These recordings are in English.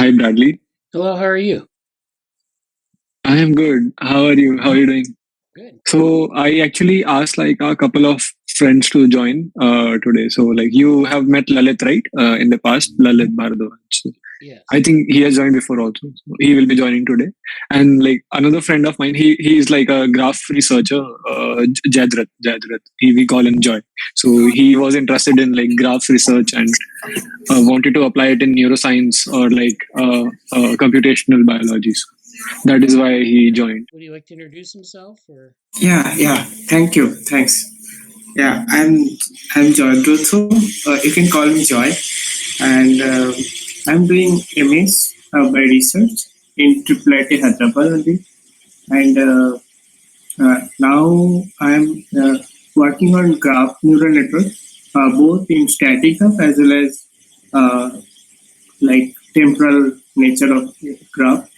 Hi, Bradley. Hello, how are you? I am good. How are you? How are you doing? Good. So I actually asked like a couple of friends to join today. So like you have met Lalith, right? In the past, Lalith Bhardwaj. So Yes. I think he has joined before also. So he will be joining today. And like another friend of mine, he is like a graph researcher, Jayadratha. We call him Joy. So he was interested in like graph research and wanted to apply it in neuroscience or like computational biology. So that is why he joined. Would you like to introduce himself or? Yeah. Thank you. Thanks. Yeah, I'm Jayadratha. You can call me Joy, and I'm doing MS by research in IIIT Hyderabad only, and now I'm working on graph neural network, both in static graph as well as like temporal nature of graph,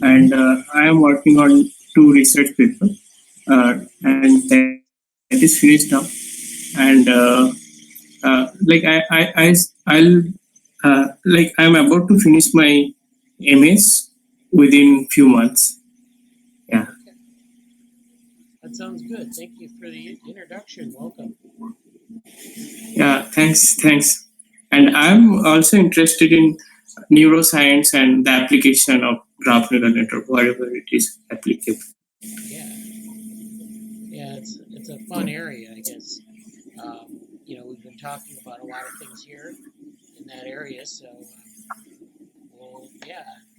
and I am working on 2 research papers, and that is finished now, and like I'll like I'm about to finish my MS within few months. Yeah. Okay. That sounds good. Thank you for the introduction. Welcome. Yeah. Thanks. And I'm also interested in neuroscience and the application of graph neural network, wherever it is applicable. Yeah, it's a fun area, I guess. We've been talking about a lot of things here in that area, so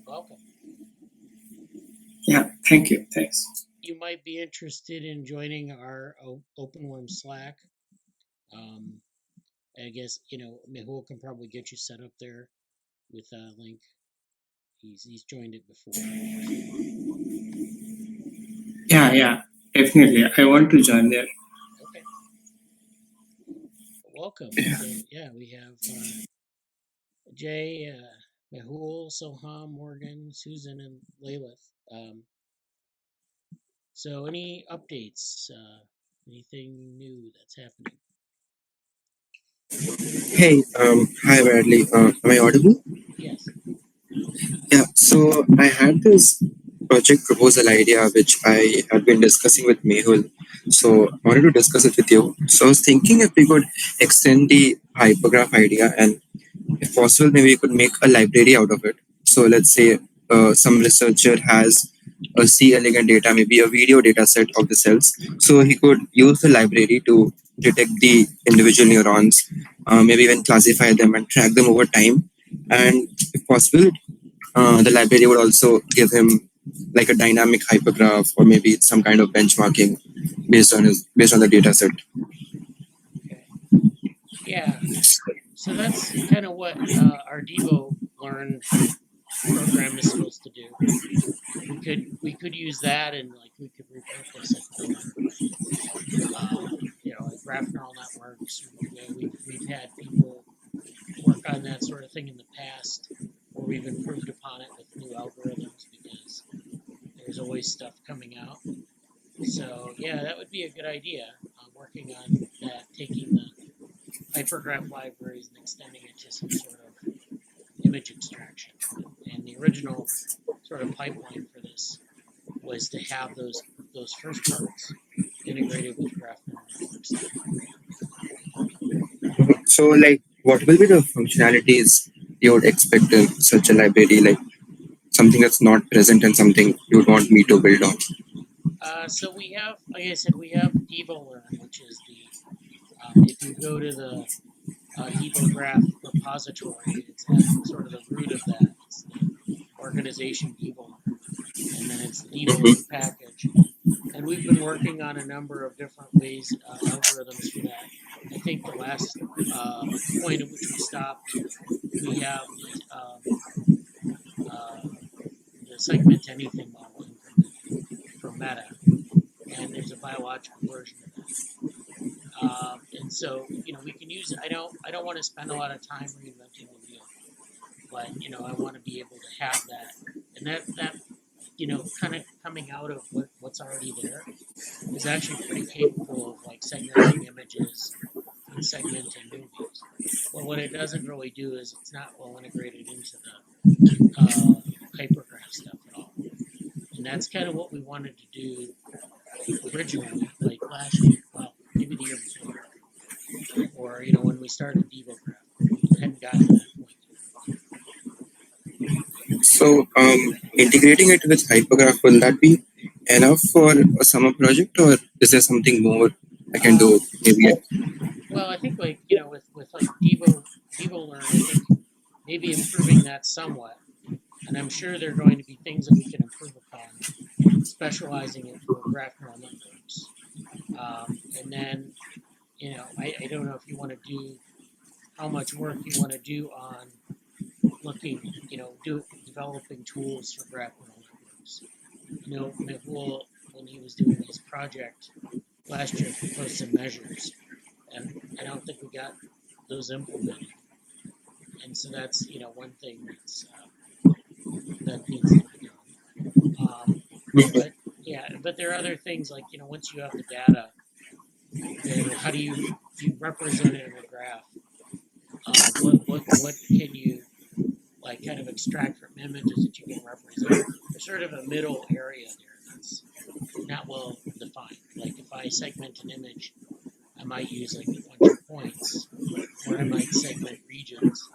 welcome. Yeah. Thank you. Thanks. You might be interested in joining our OpenWorm Slack. I guess Mehul can probably get you set up there with a link. He's joined it before. Yeah, definitely. I want to join there. Okay. Welcome. Yeah. So, we have Jay, Mehul, Soham, Morgan, Susan, and Lalith. So any updates? Anything new that's happening? Hey, hi Bradley. Am I audible? Yes. Yeah, so I had this project proposal idea which I had been discussing with Mehul. So I wanted to discuss it with you. So I was thinking if we could extend the hypergraph idea and if possible, maybe we could make a library out of it. So let's say some researcher has a C elegant data, maybe a video data set of the cells. So he could use the library to detect the individual neurons, maybe even classify them and track them over time. And if possible, the library would also give him like a dynamic hypergraph or maybe some kind of benchmarking based on the data set. Okay. Yeah. So that's kind of what our DevoLearn program is supposed to do. We could use that and we could repurpose it for graph neural networks. We've had people work on that sort of thing in the past, or we've improved upon it with new algorithms because there's always stuff coming out. So yeah, that would be a good idea. Working on that, taking the hypergraph libraries and extending it to some sort of image extraction. And the original sort of pipeline for this was to have those first parts integrated with graph neural networks. So, like, what will be the functionalities you would expect in such a library, like something that's not present and something you would want me to build on? So we have, like I said, we have DevoLearn, which is the, if you go to the DevoGraph repository, it's at sort of the root of that. It's the organization DevoLearn, and then it's the DevoLearn package. And we've been working on a number of different ways, algorithms for that. I think the last point at which we stopped, we have the segment anything model implemented from Meta, and there's a biological version of that. And so we can use it. I don't want to spend a lot of time reinventing the wheel, but I want to be able to have that, and that kind of coming out of what's already there is actually pretty capable of segmenting images and segmenting new views. But what it doesn't really do is it's not well integrated into hypergraph stuff at all. And that's kind of what we wanted to do originally, like last year, well, maybe the year before, or when we started DevoGraph. We hadn't gotten to that point. So, integrating it with hypergraph, will that be enough for a summer project, or is there something more I can do? Maybe. Well, I think with like DevoLearn, I think maybe improving that somewhat, and I'm sure there are going to be things that we can improve upon, specializing it for graph neural networks. And then, I don't know if you want to do how much work you want to do on looking, developing tools for graph neural networks. Mehul, when he was doing his project last year, proposed some measures, and I don't think we got those implemented. And so that's one thing that needs to be done. But there are other things like once you have the data, then how do you represent it in a graph? What can you like kind of extract from images that you can represent? There's sort of a middle area there that's not well defined. Like if I segment an image, I might use like a bunch of points, or I might segment regions.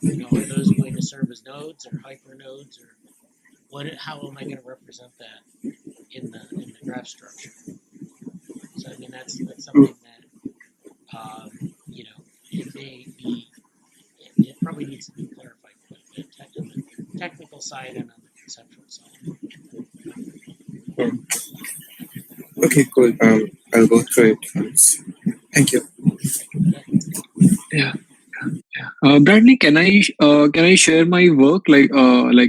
Are those going to serve as nodes or hypernodes, or how am I going to represent that in the graph structure? So I mean that's something that it may be. It probably needs to be clarified quite a bit on the technical side and on the conceptual side. Okay, cool. I'll go through it once. Thank you. Yeah. Bradley, can I share my work like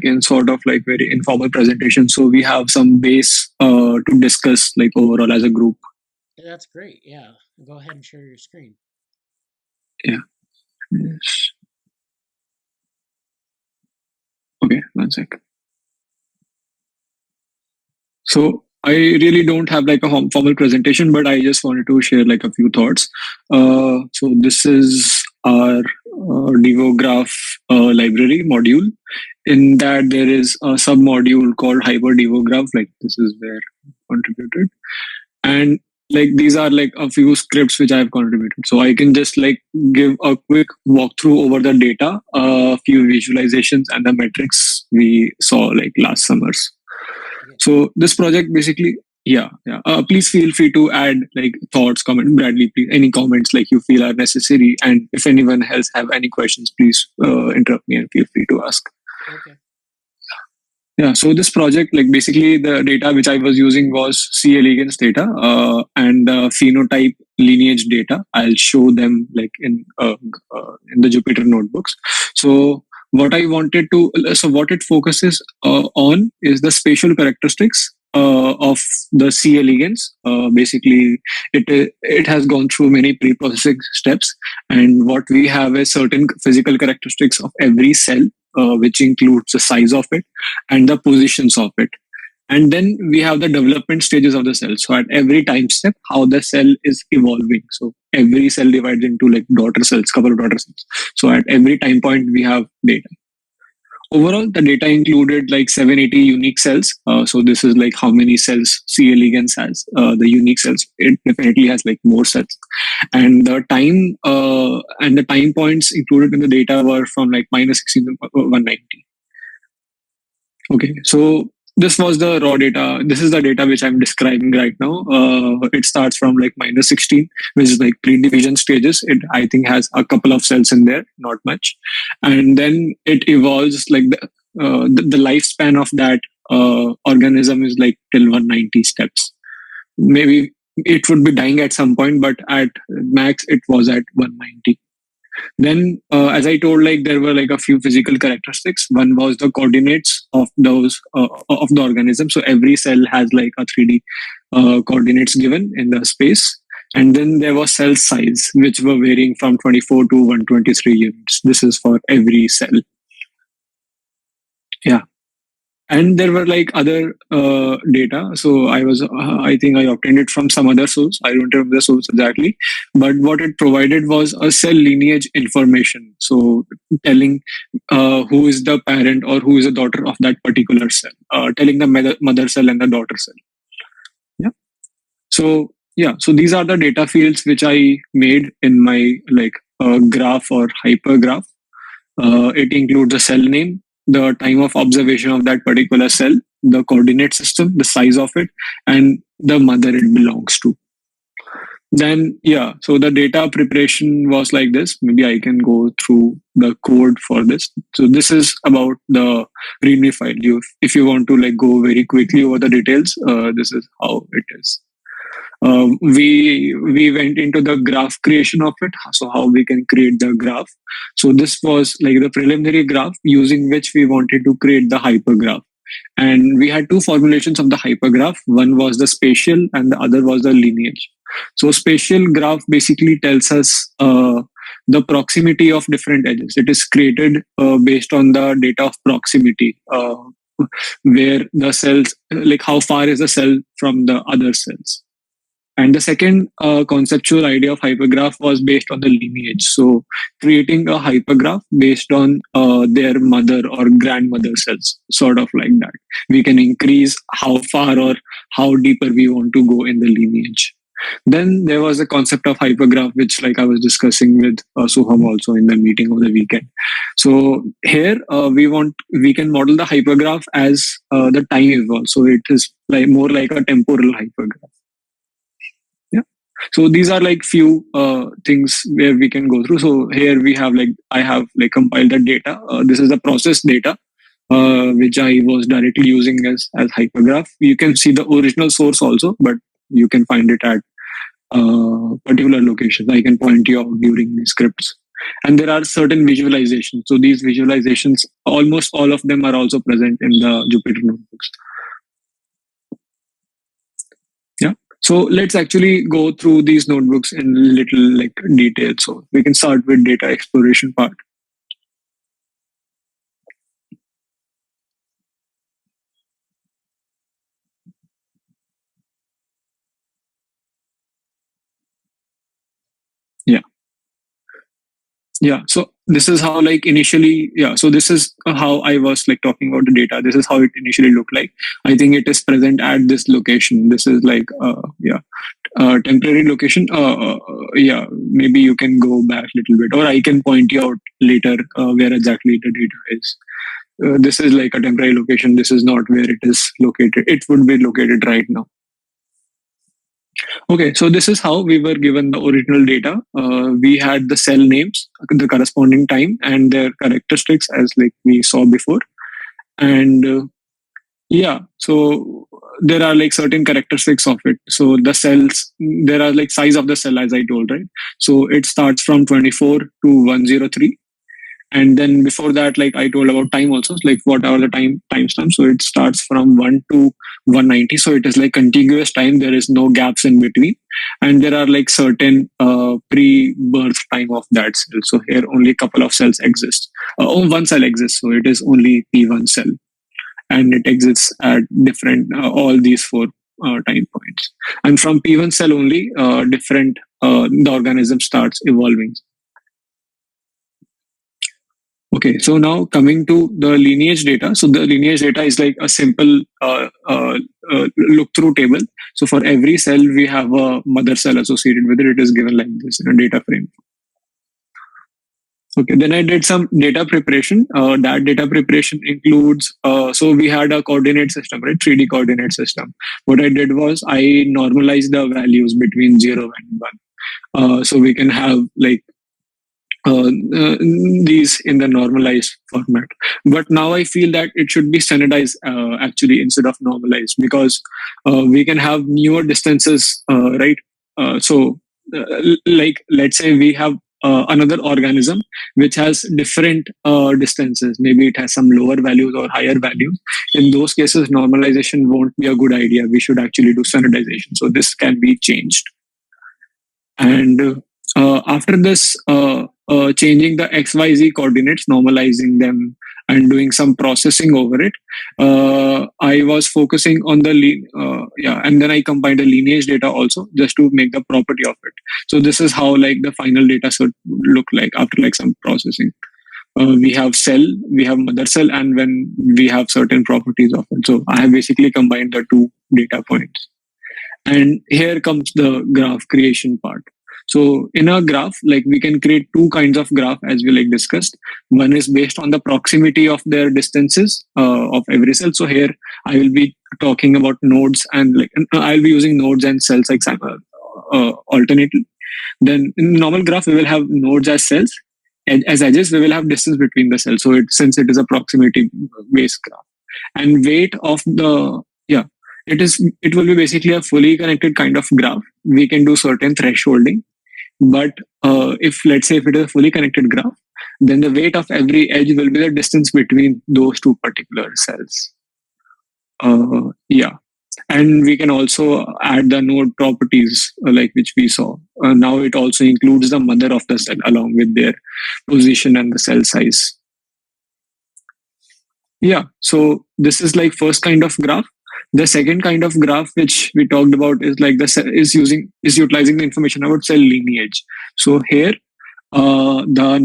in sort of like very informal presentation, so we have some base to discuss like overall as a group. That's great. Yeah, go ahead and share your screen. Yeah. Yes. Okay, 1 sec. So I really don't have like a formal presentation, but I just wanted to share like a few thoughts. So this is our DevoGraph library module. In that there is a sub module called HyperDevoGraph. Like this is where I contributed, and like these are like a few scripts which I have contributed. So I can just like give a quick walkthrough over the data, a few visualizations, and the metrics we saw like last summers. So this project basically, please feel free to add like thoughts, comment, Bradley, please, any comments like you feel are necessary. And if anyone else have any questions, please interrupt me and feel free to ask. Okay. Yeah, so this project, like basically the data which I was using was C. elegans data and phenotype lineage data. I'll show them like in the Jupyter notebooks. So what it focuses on is the spatial characteristics of the C. elegans. Basically, it has gone through many pre-processing steps, and what we have is certain physical characteristics of every cell, which includes the size of it and the positions of it. And then we have the development stages of the cell. So at every time step, how the cell is evolving. So every cell divides into like daughter cells, couple of daughter cells. So at every time point, we have data. Overall, the data included like 780 unique cells. So this is like how many cells C. elegans has. The unique cells, it definitely has like more cells. And the time and the time points included in the data were from like -16 to 190. Okay, so this was the raw data. This is the data which I'm describing right now. It starts from like -16, which is like pre-division stages. It, I think, has a couple of cells in there, not much. And then it evolves like the lifespan of that organism is like till 190 steps. Maybe it would be dying at some point, but at max, it was at 190. Then, as I told, like there were like a few physical characteristics. One was the coordinates of those of the organism. So every cell has like a 3D coordinates given in the space. And then there was cell size, which were varying from 24 to 123 units. This is for every cell. Yeah. And there were like other data. So I think I obtained it from some other source. I don't remember the source exactly, but what it provided was a cell lineage information. So telling who is the parent or who is the daughter of that particular cell, telling the mother cell and the daughter cell. Yeah. So these are the data fields which I made in my like graph or hypergraph. It includes the cell name, the time of observation of that particular cell, the coordinate system, the size of it, and the mother it belongs to. Then, so the data preparation was like this. Maybe I can go through the code for this. So this is about the README file. If you want to like go very quickly over the details, this is how it is. We went into the graph creation of it, so how we can create the graph. So this was like the preliminary graph using which we wanted to create the hypergraph. And we had two formulations of the hypergraph. One was the spatial and the other was the lineage. So spatial graph basically tells us the proximity of different edges. It is created based on the data of proximity, where the cells, like how far is the cell from the other cells. And the second conceptual idea of hypergraph was based on the lineage. So creating a hypergraph based on their mother or grandmother cells, sort of like that. We can increase how far or how deeper we want to go in the lineage. Then there was a concept of hypergraph, which like I was discussing with Soham also in the meeting over the weekend. So here we can model the hypergraph as the time evolves. So it is like more like a temporal hypergraph. So these are like few things where we can go through. So here we have like, I have like compiled the data. This is the process data, which I was directly using as hypergraph. You can see the original source also, but you can find it at particular locations. I can point you out during the scripts. And there are certain visualizations. So these visualizations, almost all of them are also present in the Jupyter notebooks. So let's actually go through these notebooks in little like detail. So we can start with data exploration part. So this is how like initially, so this is how I was like talking about the data. This is how it initially looked like. I think it is present at this location. This is like, temporary location. Maybe you can go back a little bit, or I can point you out later where exactly the data is. This is like a temporary location. This is not where it is located. It would be located right now. Okay, so this is how we were given the original data. We had the cell names, the corresponding time, and their characteristics as like we saw before. And so there are like certain characteristics of it. So the cells, there are like size of the cell, as I told, right? So it starts from 24 to 103. And then before that, like I told about time also, like what are the timestamps. So it starts from 1 to 190. So it is like contiguous time. There is no gaps in between. And there are like certain pre-birth time of that cell. So here only a couple of cells exist. One cell exists. So it is only P1 cell. And it exists at different, all these four time points. And from P1 cell only, the organism starts evolving. Okay, so now coming to the lineage data. So the lineage data is like a simple look-through table. So for every cell, we have a mother cell associated with it. It is given like this in a data frame. Okay, then I did some data preparation. That data preparation includes, so we had a coordinate system, right? 3D coordinate system. What I did was I normalized the values between 0 and 1. So we can have like these in the normalized format. But now I feel that it should be standardized actually instead of normalized, because we can have newer distances, right? Like let's say we have another organism which has different distances. Maybe it has some lower values or higher values. In those cases, normalization won't be a good idea. We should actually do standardization. So this can be changed. And after this, changing the XYZ coordinates, normalizing them, and doing some processing over it, I was focusing on the and then I combined the lineage data also just to make the property of it. So this is how like the final data set look like after like some processing. We have cell, we have mother cell, and when we have certain properties of it. So I have basically combined the two data points. And here comes the graph creation part. So in a graph, like we can create two kinds of graph as we like discussed. One is based on the proximity of their distances of every cell. So here I will be talking about nodes and like I'll be using nodes and cells like alternately. Then in normal graph, we will have nodes as cells. And as edges, we will have distance between the cells. So since it is a proximity based graph, and weight of the it will be basically a fully connected kind of graph. We can do certain thresholding, but if let's say if it is a fully connected graph, then the weight of every edge will be the distance between those two particular cells. And we can also add the node properties like which we saw. Now it also includes the mother of the cell along with their position and the cell size. Yeah, so this is like first kind of graph. The second kind of graph which we talked about is like is utilizing the information about cell lineage. So here the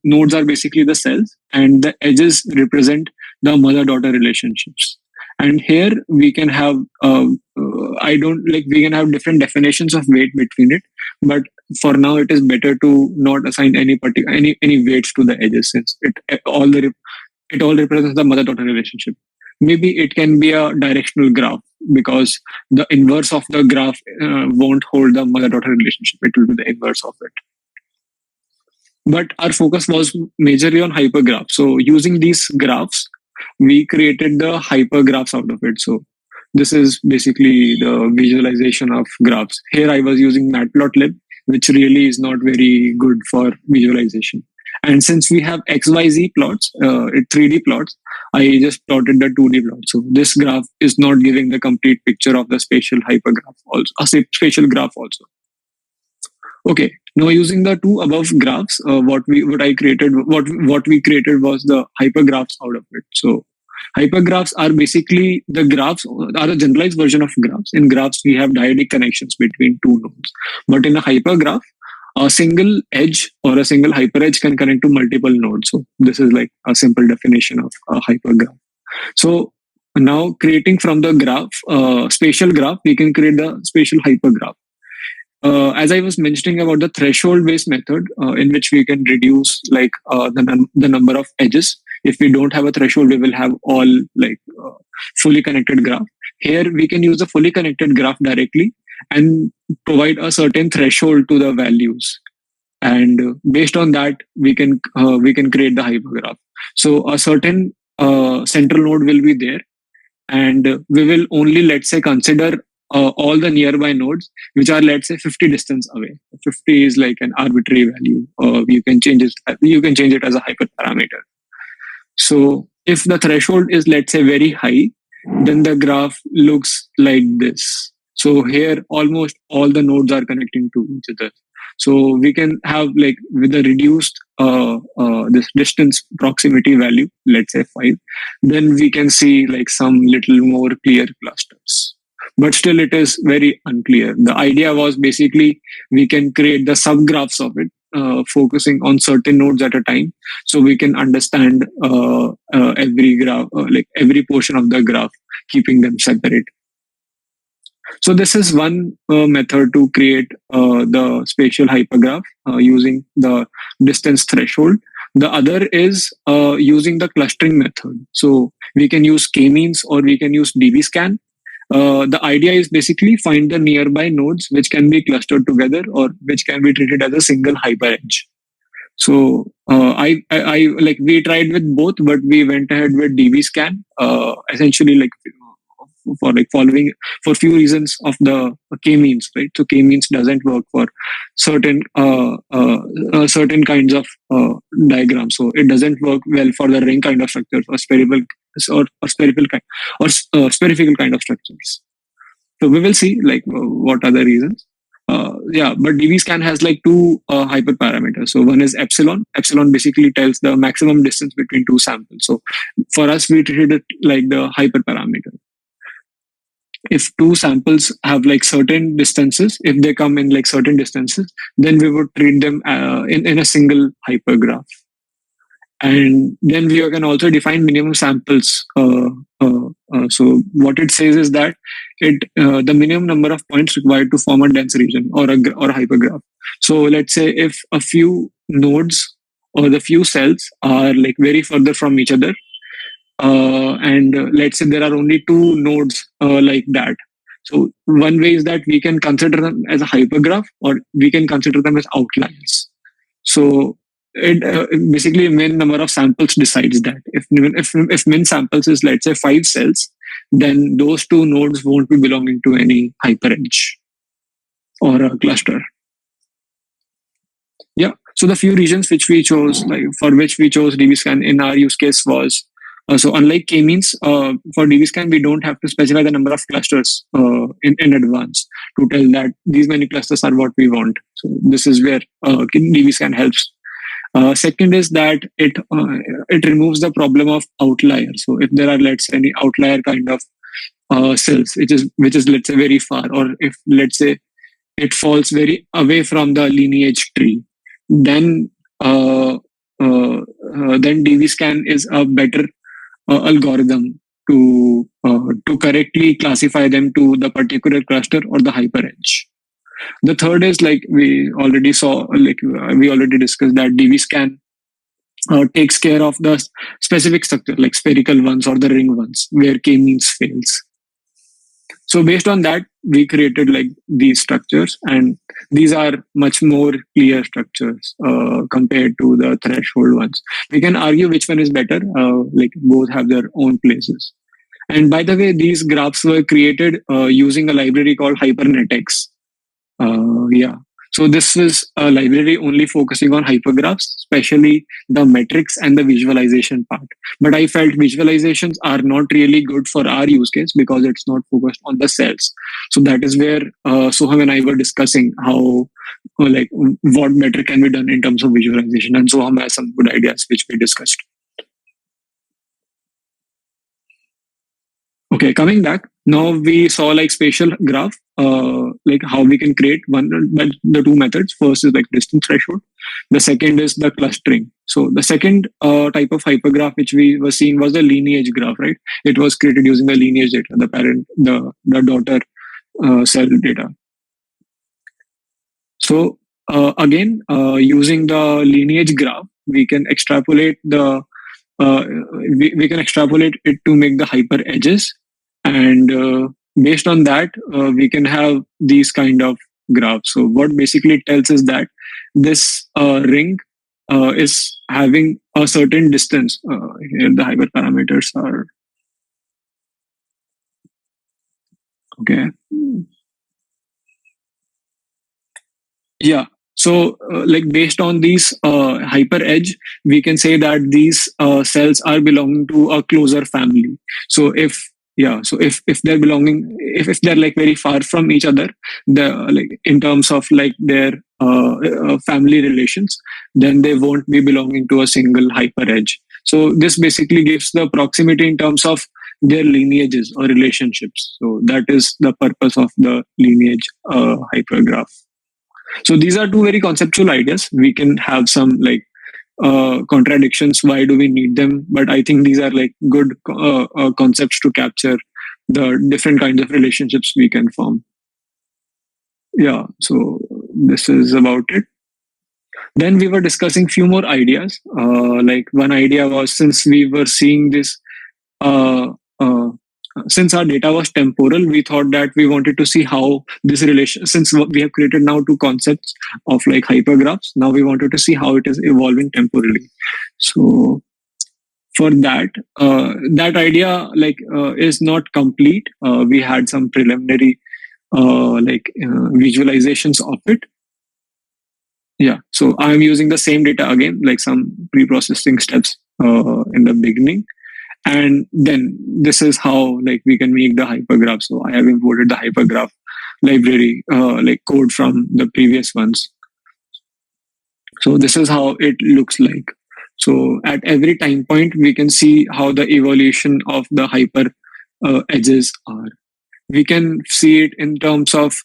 nodes are basically the cells, and the edges represent the mother-daughter relationships. And here we can have we can have different definitions of weight between it, but for now it is better to not assign any weights to the edges, since it all represents the mother-daughter relationship. Maybe it can be a directional graph because the inverse of the graph won't hold the mother-daughter relationship. It will be the inverse of it. But our focus was majorly on hypergraph. So using these graphs, we created the hypergraphs out of it. So this is basically the visualization of graphs. Here I was using matplotlib, which really is not very good for visualization. And since we have XYZ plots, 3D plots, I just plotted the 2D plot. So this graph is not giving the complete picture of the spatial hypergraph also, a spatial graph also. Okay, now using the two above graphs, what we created was the hypergraphs out of it. So hypergraphs are basically the graphs, are a generalized version of graphs. In graphs, we have dyadic connections between two nodes. But in a hypergraph, a single edge or a single hyperedge can connect to multiple nodes. So this is like a simple definition of a hypergraph. So now creating from the graph, spatial graph, we can create the spatial hypergraph. As I was mentioning about the threshold-based method, in which we can reduce like the number of edges. If we don't have a threshold, we will have all like fully connected graph. Here we can use a fully connected graph directly and provide a certain threshold to the values, and based on that we can create the hypergraph. So a certain central node will be there, and we will only, let's say, consider all the nearby nodes which are, let's say, 50 distance away. 50 is like an arbitrary value. You can change it as a hyperparameter. So if the threshold is, let's say, very high, then the graph looks like this. So here almost all the nodes are connecting to each other. So we can have like with a reduced this distance proximity value, let's say 5, then we can see like some little more clear clusters. But still it is very unclear. The idea was basically we can create the subgraphs of it, focusing on certain nodes at a time, so we can understand every graph, like every portion of the graph, keeping them separate. So this is one method to create the spatial hypergraph using the distance threshold. The other is using the clustering method. So we can use k-means or we can use dbScan. The idea is basically find the nearby nodes which can be clustered together or which can be treated as a single hyperedge. So I like we tried with both, but we went ahead with dbScan. Essentially, like following for few reasons of the k-means, right? So k-means doesn't work for certain certain kinds of diagrams. So it doesn't work well for the ring kind of structures or spherical kind of structures. So we will see like what are the reasons. but DVScan has like two hyperparameters. So one is epsilon. Epsilon basically tells the maximum distance between two samples. So for us, we treated it like the hyperparameter. If two samples have like certain distances, if they come in like certain distances, then we would treat them in a single hypergraph. And then we can also define minimum samples. So what it says is that the minimum number of points required to form a dense region or a hypergraph. So let's say if a few nodes or the few cells are like very further from each other, and let's say there are only two nodes like that. So one way is that we can consider them as a hypergraph, or we can consider them as outliers. So it basically min number of samples decides that. If min samples is, let's say, 5 cells, then those two nodes won't be belonging to any hyperedge or a cluster. Yeah. So the few regions which we chose, like for which we chose DVScan in our use case was, so unlike k-means, for DVScan, we don't have to specify the number of clusters in advance to tell that these many clusters are what we want. So this is where DVScan helps. Second is that it removes the problem of outlier. So if there are, let's say, any outlier kind of cells, which is let's say very far, or if let's say it falls very away from the lineage tree, then DVScan is a better algorithm to correctly classify them to the particular cluster or the hyperedge. The third is, like we already saw, like we already discussed, that DVScan takes care of the specific structure, like spherical ones or the ring ones, where k-means fails. So based on that, we created like these structures, and these are much more clear structures compared to the threshold ones. We can argue which one is better, like both have their own places. And by the way, these graphs were created using a library called HyperNetX. So this is a library only focusing on hypergraphs, especially the metrics and the visualization part. But I felt visualizations are not really good for our use case because it's not focused on the cells. So that is where Soham and I were discussing how, like, what better can be done in terms of visualization. And Soham has some good ideas which we discussed. Okay, coming back, now we saw like spatial graph, like how we can create the two methods. First is like distance threshold. The second is the clustering. So the second type of hypergraph which we were seeing was the lineage graph, right? It was created using the lineage data, the parent, the daughter cell data. So again, using the lineage graph, we can extrapolate we can extrapolate it to make the hyper edges. And based on that, we can have these kind of graphs. So what basically it tells us that this ring is having a certain distance. Here the hyperparameters are okay. Yeah. So like based on these hyper edge, we can say that these cells are belonging to a closer family. So if they're belonging, if they're like very far from each other, like in terms of like their family relations, then they won't be belonging to a single hyper edge. So this basically gives the proximity in terms of their lineages or relationships. So that is the purpose of the lineage hypergraph. So these are two very conceptual ideas. We can have some like contradictions. Why do we need them? But I think these are like good concepts to capture the different kinds of relationships we can form. Yeah, so this is about it. Then we were discussing few more ideas. Like one idea was, since we were seeing this, since our data was temporal, we thought that we wanted to see how this relation, since we have created now two concepts of like hypergraphs, now we wanted to see how it is evolving temporally. So for that, that idea like is not complete. We had some preliminary visualizations of it. Yeah, so I'm using the same data again, like some pre-processing steps in the beginning. And then this is how like we can make the hypergraph. So I have imported the hypergraph library, like code from the previous ones. So this is how it looks like. So at every time point, we can see how the evolution of the hyper edges are. We can see it in terms of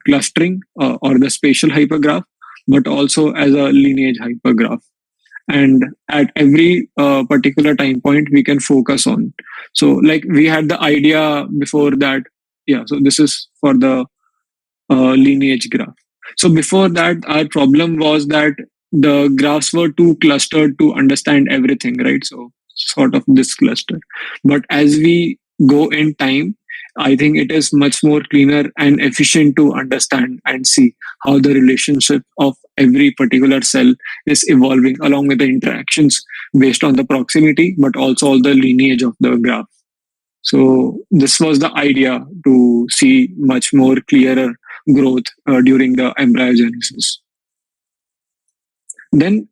clustering or the spatial hypergraph, but also as a lineage hypergraph. And at every particular time point, we can focus on. So like we had the idea before that. Yeah, so this is for the lineage graph. So before that, our problem was that the graphs were too clustered to understand everything, right? So sort of this cluster. But as we go in time, I think it is much more cleaner and efficient to understand and see how the relationship of every particular cell is evolving along with the interactions based on the proximity, but also all the lineage of the graph. So this was the idea to see much more clearer growth during the embryogenesis. Then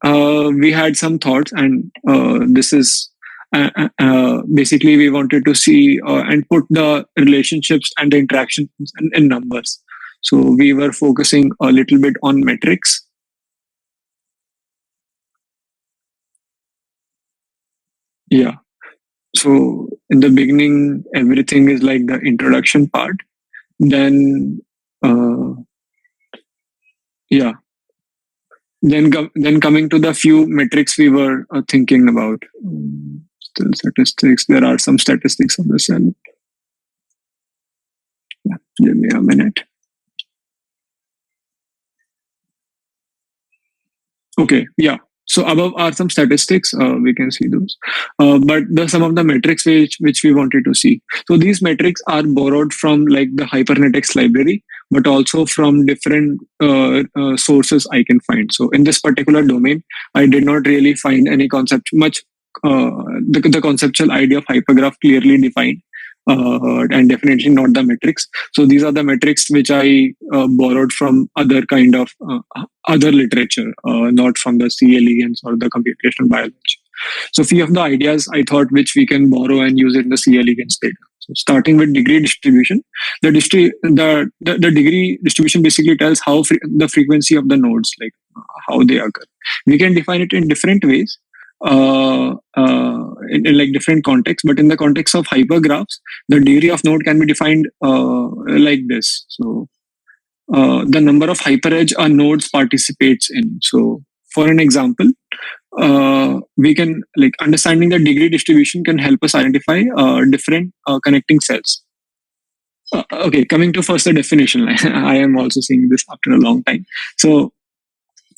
we had some thoughts, and this is basically we wanted to see and put the relationships and the interactions in numbers. So we were focusing a little bit on metrics. Yeah. So in the beginning, everything is like the introduction part. Then, yeah. Then coming to the few metrics we were thinking about. Still statistics. There are some statistics of the cell. Yeah, give me a minute. Okay, yeah. So above are some statistics. We can see those, but some of the metrics which we wanted to see. So these metrics are borrowed from like the Hypernetics library, but also from different sources I can find. So in this particular domain, I did not really find any concept much. The conceptual idea of hypergraph clearly defined, and definitely not the metrics. So these are the metrics which I borrowed from other kind of other literature, not from the C. elegans or the computational biology. So few of the ideas I thought which we can borrow and use in the C. elegans data. So starting with degree distribution, the degree distribution basically tells how the frequency of the nodes, like how they occur. We can define it in different ways. In like different contexts, but in the context of hypergraphs, the degree of node can be defined like this. So the number of hyperedge a nodes participates in. So for an example, we can like understanding the degree distribution can help us identify different connecting cells. Okay, coming to first the definition. I am also seeing this after a long time. So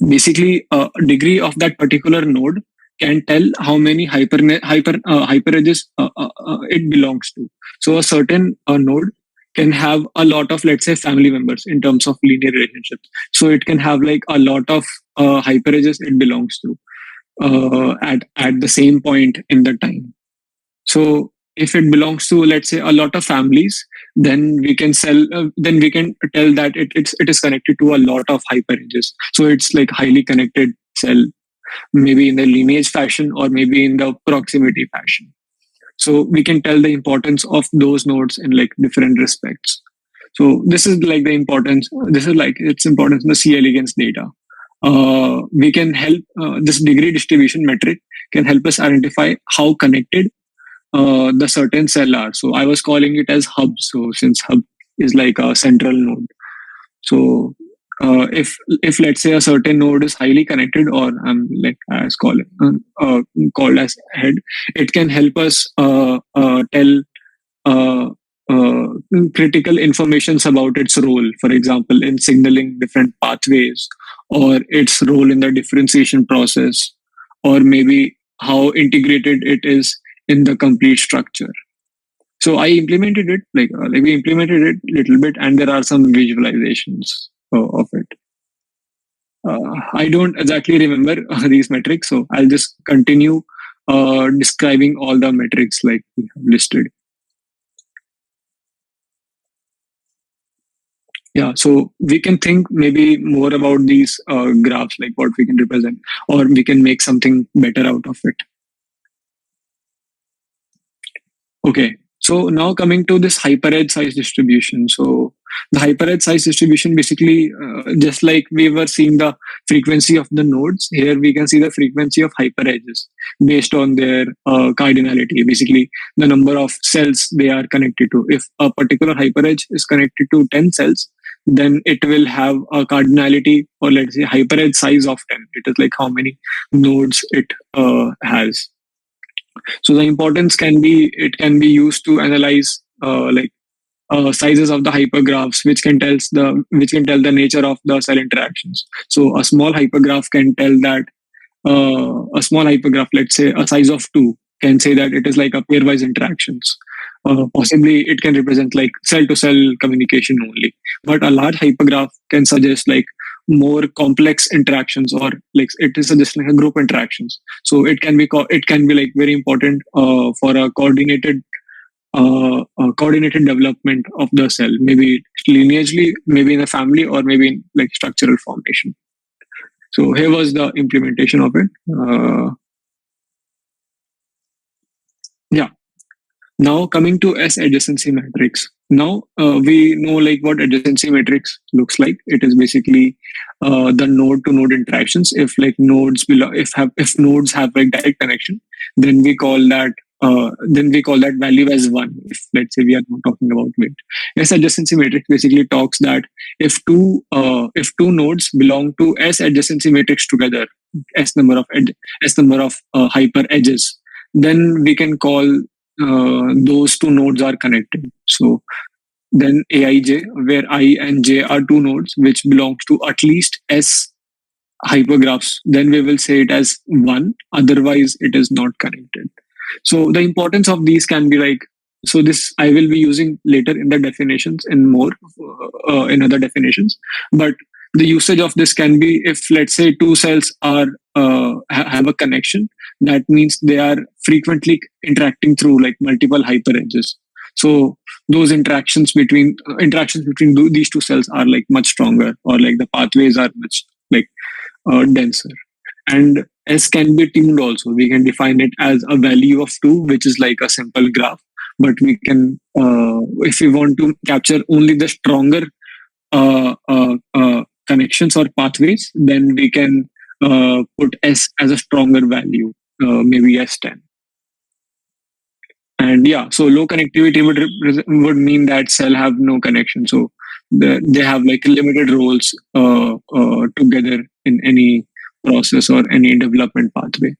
basically, degree of that particular node can tell how many hyperedges it belongs to. So a certain node can have a lot of, let's say, family members in terms of linear relationships. So it can have like a lot of hyperedges it belongs to at the same point in the time. So if it belongs to, let's say, a lot of families, then we can tell that it is connected to a lot of hyperedges. So it's like highly connected cell, maybe in the lineage fashion or maybe in the proximity fashion. So we can tell the importance of those nodes in like different respects. So this is like the importance. This is like its importance in the C. elegans data. We can help this degree distribution metric can help us identify how connected the certain cell are. So I was calling it as hub. So since hub is like a central node. So if let's say a certain node is highly connected, or like as called as head, it can help us tell critical informations about its role. For example, in signaling different pathways, or its role in the differentiation process, or maybe how integrated it is in the complete structure. So I implemented it, like we implemented it a little bit, and there are some visualizations of it. I don't exactly remember these metrics, so I'll just continue describing all the metrics like we have listed. Yeah, so we can think maybe more about these graphs, like what we can represent, or we can make something better out of it. Okay, So now coming to this hyperedge size distribution. So the hyperedge size distribution basically, just like we were seeing the frequency of the nodes, here we can see the frequency of hyperedges based on their cardinality, basically the number of cells they are connected to. If a particular hyperedge is connected to 10 cells, then it will have a cardinality, or let's say hyperedge size of 10. It is like how many nodes it has. So the importance can be, it can be used to analyze sizes of the hypergraphs, which can tell the nature of the cell interactions. So a small hypergraph can tell that a small hypergraph, let's say a size of 2, can say that it is like a pairwise interactions. Possibly it can represent like cell to cell communication only, but a large hypergraph can suggest like more complex interactions, or like it is suggesting a group interactions. So it can be like very important for a coordinated development of the cell, maybe lineagely, maybe in a family, or maybe in like structural formation. So here was the implementation of it. Now coming to S adjacency matrix. Now we know like what adjacency matrix looks like. It is basically the node to node interactions. If like nodes if nodes have like direct connection, then we call that value as 1. If let's say we are not talking about weight. S adjacency matrix basically talks that if two nodes belong to S adjacency matrix together, S number of hyper edges, then we can call those two nodes are connected. So then Aij, where I and J are two nodes which belongs to at least S hypergraphs, then we will say it as 1. Otherwise, it is not connected. So the importance of these can be like, so this I will be using later in the definitions in other definitions. But the usage of this can be if let's say two cells are have a connection, that means they are frequently interacting through like multiple hyper edges. So those interactions between these two cells are like much stronger, or like the pathways are much like denser. And S can be tuned also. We can define it as a value of 2, which is like a simple graph. But we can, if we want to capture only the stronger connections or pathways, then we can put S as a stronger value, maybe S10. And yeah, so low connectivity would mean that cell have no connection. So they have like limited roles together in any process or any development pathway.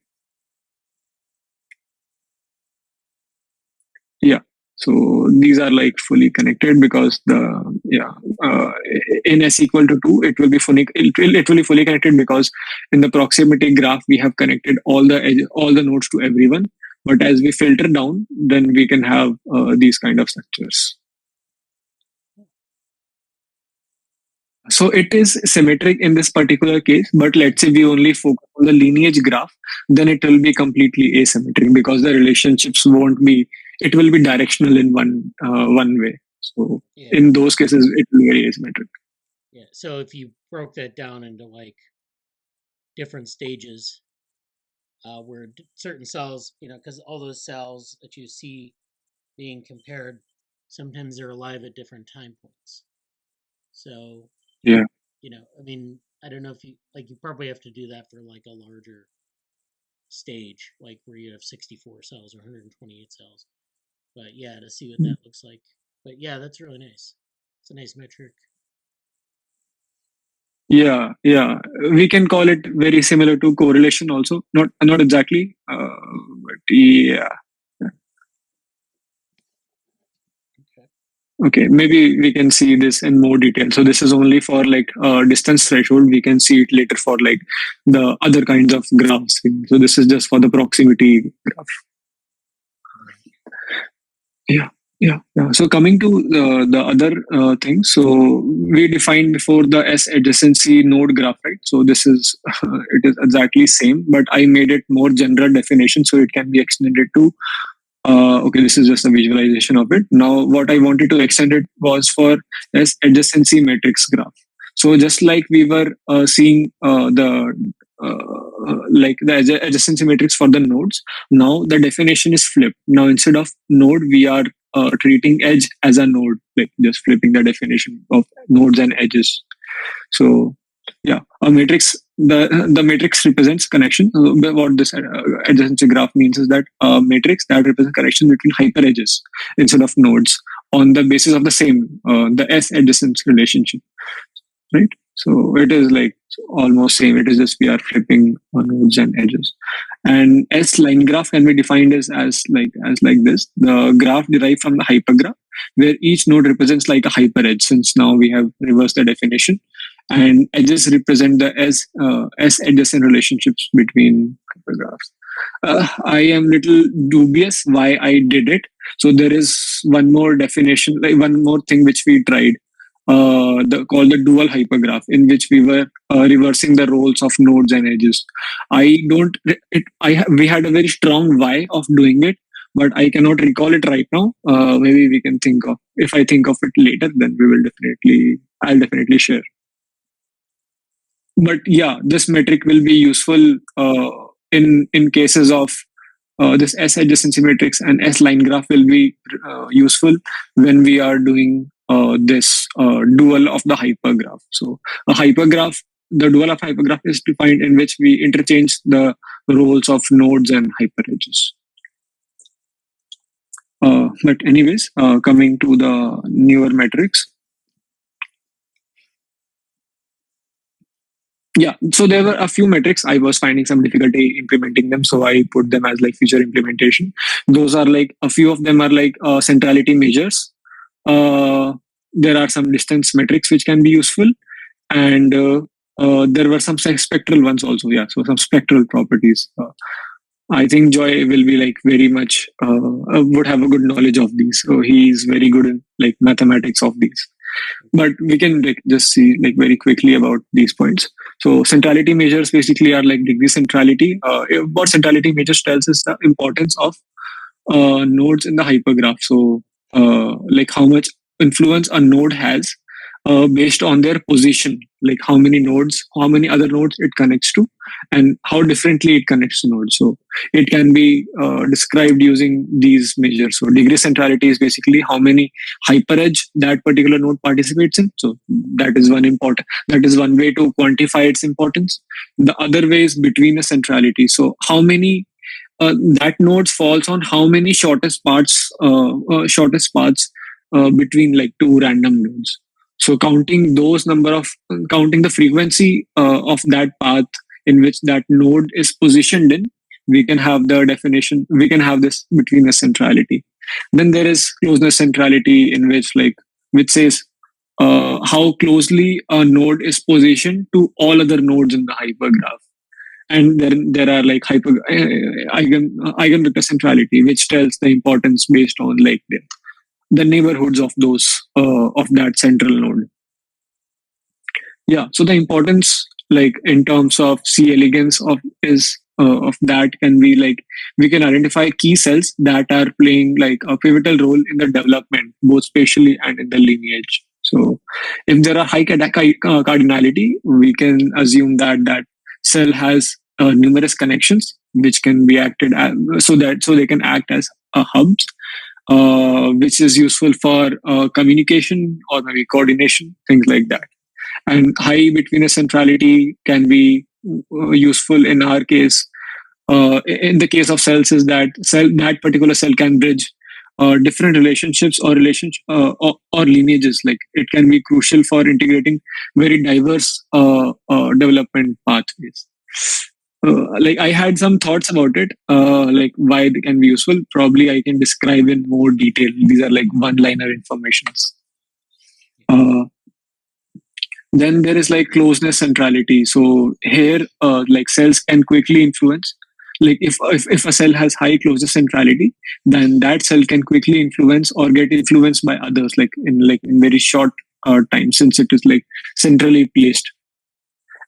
Yeah. So these are like fully connected because in S equal to 2, it will be fully connected because in the proximity graph we have connected all the nodes to everyone. But as we filter down, then we can have these kind of structures. So it is symmetric in this particular case, but let's say we only focus on the lineage graph, then it will be completely asymmetric because the relationships won't be. It will be directional in one way. So in those cases, it will be very asymmetric. Yeah. So if you broke that down into like different stages, where certain cells, because all those cells that you see being compared, sometimes they're alive at different time points. So yeah, I mean, I don't know if you probably have to do that for like a larger stage, like where you have 64 cells or 128 cells. But yeah, to see what that looks like. But yeah, that's really nice. It's a nice metric. Yeah. We can call it very similar to correlation also. Not exactly, but yeah. Okay, maybe we can see this in more detail. So this is only for like distance threshold. We can see it later for like the other kinds of graphs. So this is just for the proximity graph. Yeah. So coming to the other thing, so we defined before the S adjacency node graph, right? So this is it is exactly same, but I made it more general definition so it can be extended to. Okay, this is just a visualization of it. Now, what I wanted to extend it was for S adjacency matrix graph. So just like we were seeing the adjacency matrix for the nodes, now the definition is flipped. Now instead of node, we are treating edge as a node, like just flipping the definition of nodes and edges. So yeah, a matrix. The matrix represents connection. What this adjacency graph means is that a matrix that represents connection between hyper edges instead of nodes on the basis of the same the S adjacent relationship, right? So it is like almost same. It is just we are flipping on nodes and edges. And S line graph can be defined as like this. The graph derived from the hypergraph, where each node represents like a hyper edge. Since now we have reversed the definition, and edges represent the S adjacent relationships between hypergraphs. I am little dubious why I did it. So there is one more definition, like one more thing which we tried, called the dual hypergraph, in which we were reversing the roles of nodes and edges. We had a very strong why of doing it, but I cannot recall it right now. Maybe we can think of, if I think of it later, then I'll definitely share. But yeah, this metric will be useful in cases of this S adjacency matrix, and S line graph will be useful when we are doing this dual of the hypergraph. So a hypergraph, the dual of hypergraph is defined in which we interchange the roles of nodes and hyperedges. But anyways, coming to the newer metrics. Yeah, so there were a few metrics. I was finding some difficulty implementing them, so I put them as like future implementation. Those are like, a few of them are like centrality measures. There are some distance metrics which can be useful, and there were some spectral ones also. Yeah, so some spectral properties. I think Joy will be like very much would have a good knowledge of these. So he's very good in like mathematics of these. But we can like just see like very quickly about these points. So centrality measures basically are like degree centrality. What centrality measures tells us the importance of nodes in the hypergraph. So like how much influence a node has based on their position, like how many other nodes it connects to, and how differently it connects to nodes. So it can be described using these measures. So degree centrality is basically how many hyperedge that particular node participates in. So that is one way to quantify its importance. The other way is between a centrality. So how many that node falls on how many shortest paths between like two random nodes. So counting the frequency of that path in which that node is positioned in, we can have this between a centrality. Then there is closeness centrality, in which says how closely a node is positioned to all other nodes in the hypergraph. And then there are like eigenvector centrality, which tells the importance based on like the neighborhoods of those of that central node. Yeah, so the importance, like in terms of C elegans of that can be like, we can identify key cells that are playing like a pivotal role in the development, both spatially and in the lineage. So if there are high cardinality, we can assume that cell has numerous connections which can be acted as, so they can act as hubs, which is useful for communication or maybe coordination, things like that. And high between a centrality can be useful in our case. In the case of cells, is that particular cell can bridge different relationships or lineages. Like it can be crucial for integrating very diverse development pathways. Like I had some thoughts about it, like why it can be useful. Probably I can describe in more detail. These are like one-liner informations. Then there is like closeness centrality. So here, like cells can quickly influence. Like if a cell has high closeness centrality, then that cell can quickly influence or get influenced by others, like in very short time, since it is like centrally placed.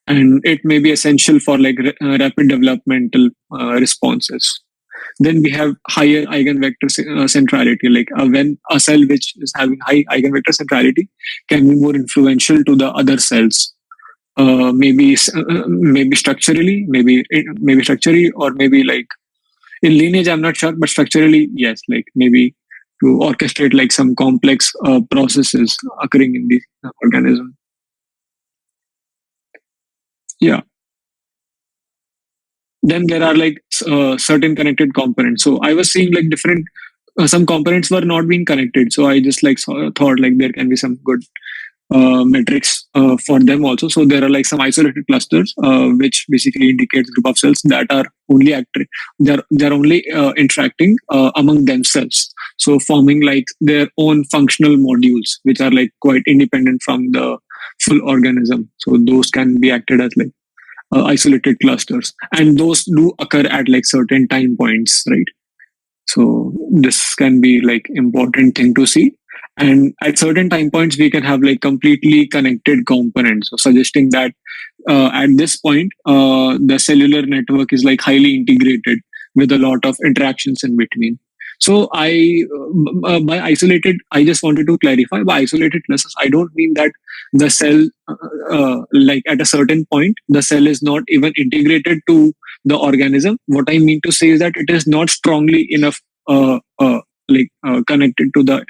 And it may be essential for like rapid developmental responses. Then we have higher eigenvector centrality, like when a cell which is having high eigenvector centrality can be more influential to the other cells. Maybe structurally, or maybe like in lineage, I'm not sure, but structurally, yes, like maybe to orchestrate like some complex processes occurring in the organism. Yeah. Then there are like certain connected components. So I was seeing like different, some components were not being connected. So I just like thought like there can be some good metrics for them also. So there are like some isolated clusters, which basically indicates group of cells that are only they're only interacting among themselves. So forming like their own functional modules, which are like quite independent from the full organism. So those can be acted as like isolated clusters, and those do occur at like certain time points, right? So this can be like important thing to see. And at certain time points, we can have like completely connected components, so suggesting that at this point, the cellular network is like highly integrated with a lot of interactions in between. So by isolated, I just wanted to clarify, by isolated clusters, I don't mean that the cell, like at a certain point, the cell is not even integrated to the organism. What I mean to say is that it is not strongly enough connected to the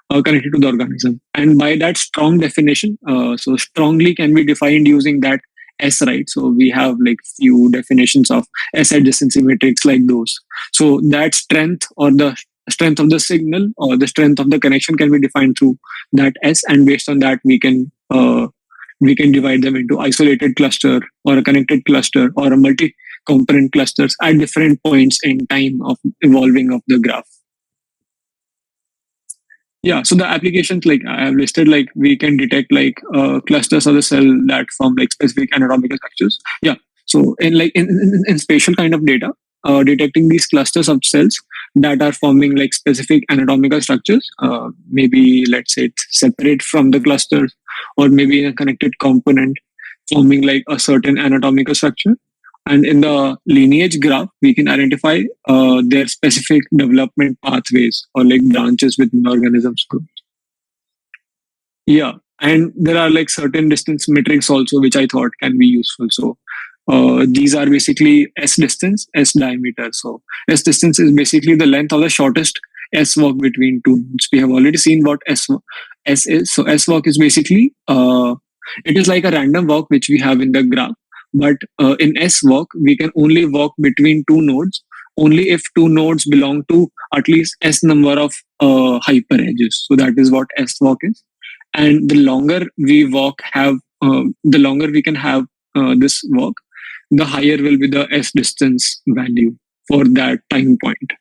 organism. And by that strong definition, so strongly can be defined using that S, right? So we have like few definitions of S adjacency matrix like those. So that strength, or the strength of the signal, or the strength of the connection, can be defined through that S, and based on that we can divide them into isolated cluster, or a connected cluster, or a multi-component clusters at different points in time of evolving of the graph. Yeah, so the applications, like I have listed, like we can detect like clusters of the cell that form like specific anatomical structures. Yeah, so in spatial kind of data, detecting these clusters of cells that are forming like specific anatomical structures, maybe let's say it's separate from the clusters, or maybe in a connected component forming like a certain anatomical structure. And in the lineage graph, we can identify their specific development pathways, or like branches within the organism's growth. Yeah, and there are like certain distance metrics also, which I thought can be useful. So these are basically S distance, S diameter. So S distance is basically the length of the shortest S walk between two nodes. We have already seen what S is. So S walk is basically, it is like a random walk which we have in the graph. But in S walk, we can only walk between two nodes only if two nodes belong to at least S number of hyper edges. So that is what S walk is. And the longer we the longer we can have this walk, the higher will be the S distance value for that time point.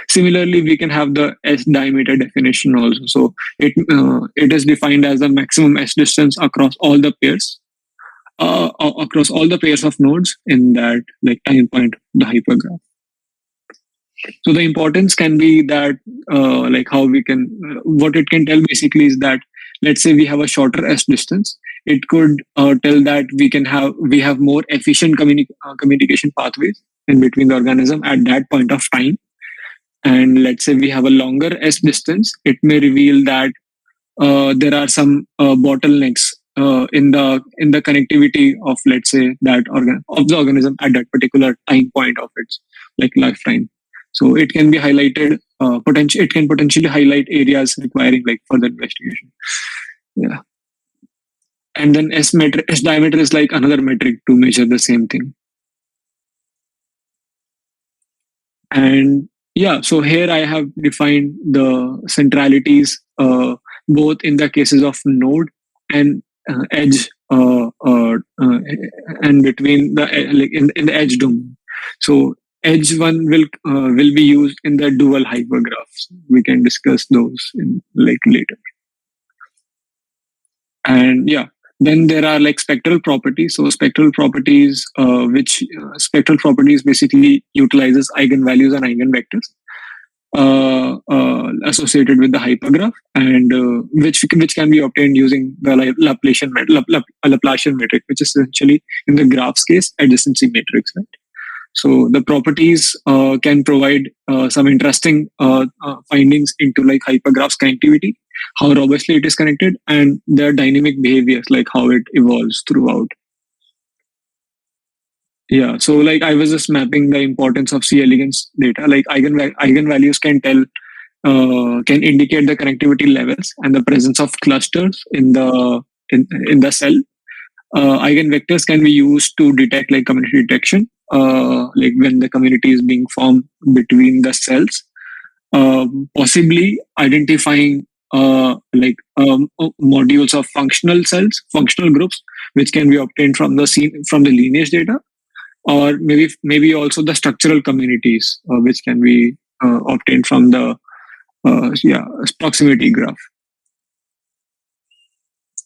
Similarly, we can have the S diameter definition also. So it is defined as the maximum S distance across all the pairs. Across all the pairs of nodes in that like time point, the hypergraph. So the importance can be that like how we can, what it can tell basically is that, let's say we have a shorter S distance, it could tell that we have more efficient communication pathways in between the organism at that point of time. And let's say we have a longer S distance, it may reveal that there are some bottlenecks in the connectivity of, let's say, that of the organism at that particular time point of its like lifetime. So it can be highlighted. It can potentially highlight areas requiring like further investigation. Yeah, and then S diameter is like another metric to measure the same thing. And yeah, so here I have defined the centralities both in the cases of node and edge, and between the like in the edge domain. So edge one will be used in the dual hypergraphs. We can discuss those in like later. And yeah, then there are like spectral properties. So spectral properties, spectral properties basically utilizes eigenvalues and eigenvectors associated with the hypergraph, and which can be obtained using the Laplacian metric, which is essentially in the graph's case adjacency matrix, right? So the properties can provide some interesting findings into like hypergraph's connectivity, how robustly it is connected, and their dynamic behaviors, like how it evolves throughout. Yeah, so like I was just mapping the importance of C elegans data. Like eigenvalues can tell can indicate the connectivity levels and the presence of clusters in the cell. Eigenvectors can be used to detect like community detection, like when the community is being formed between the cells, possibly identifying modules of functional cells, functional groups, which can be obtained from the lineage data, or maybe also the structural communities, which can be obtained from the proximity graph.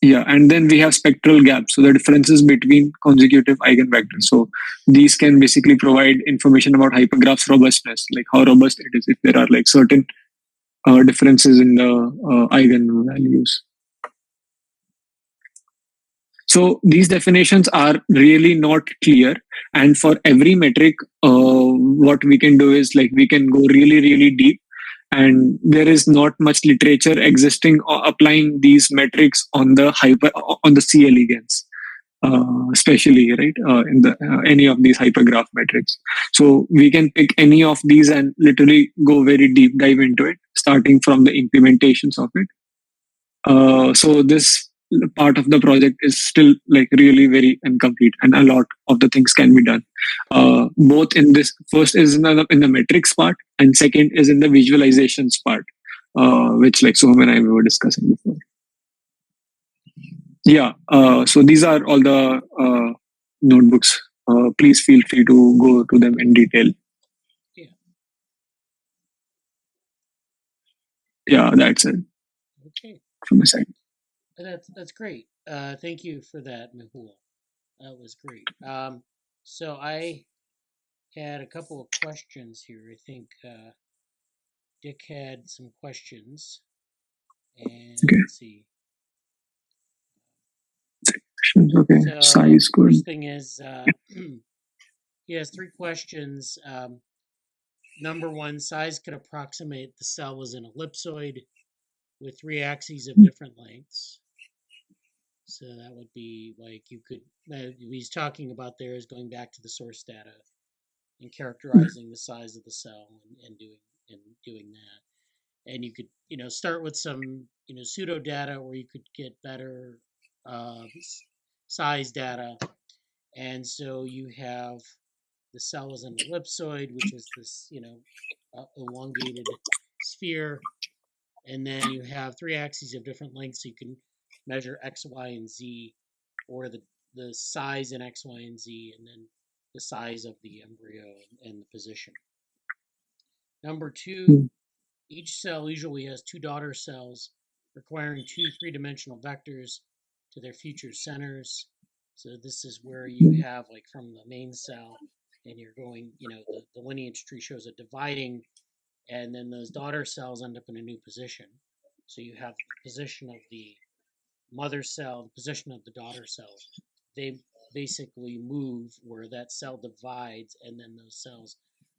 Yeah, and then we have spectral gaps, so the differences between consecutive eigenvectors. So these can basically provide information about hypergraph's robustness, like how robust it is if there are like certain differences in the eigenvalues. So these definitions are really not clear, and for every metric, what we can do is like we can go really, really deep, and there is not much literature existing applying these metrics on the C elegans, especially right in the any of these hypergraph metrics. So we can pick any of these and literally go very deep dive into it, starting from the implementations of it. So this part of the project is still like really very incomplete, and a lot of the things can be done. Both in this first is in the metrics part, and second is in the visualizations part, which like Soham and I were discussing before. Yeah. So these are all the notebooks. Please feel free to go to them in detail. Yeah, that's it. Okay. From my side. That's great. Thank you for that, Mehul. That was great. So I had a couple of questions here. I think Dick had some questions, and Okay. let's see. Okay, So size good. First thing is he has 3 questions. Number 1, size could approximate the cell as an ellipsoid with 3 axes of different lengths. So that would be like you could, he's talking about there is going back to the source data and characterizing the size of the cell and doing that. And you could, start with some, pseudo data where you could get better size data. And so you have the cell as an ellipsoid, which is this, elongated sphere. And then you have 3 axes of different lengths, so you can measure X, Y, and Z, or the size in X, Y, and Z, and then the size of the embryo and the position. Number 2, each cell usually has 2 daughter cells requiring 2 3-dimensional vectors to their future centers. So this is where you have, like, from the main cell, and you're going, the lineage tree shows it dividing, and then those daughter cells end up in a new position. So you have the position of the mother cell, the position of the daughter cell. They basically move where that cell divides, and then those cells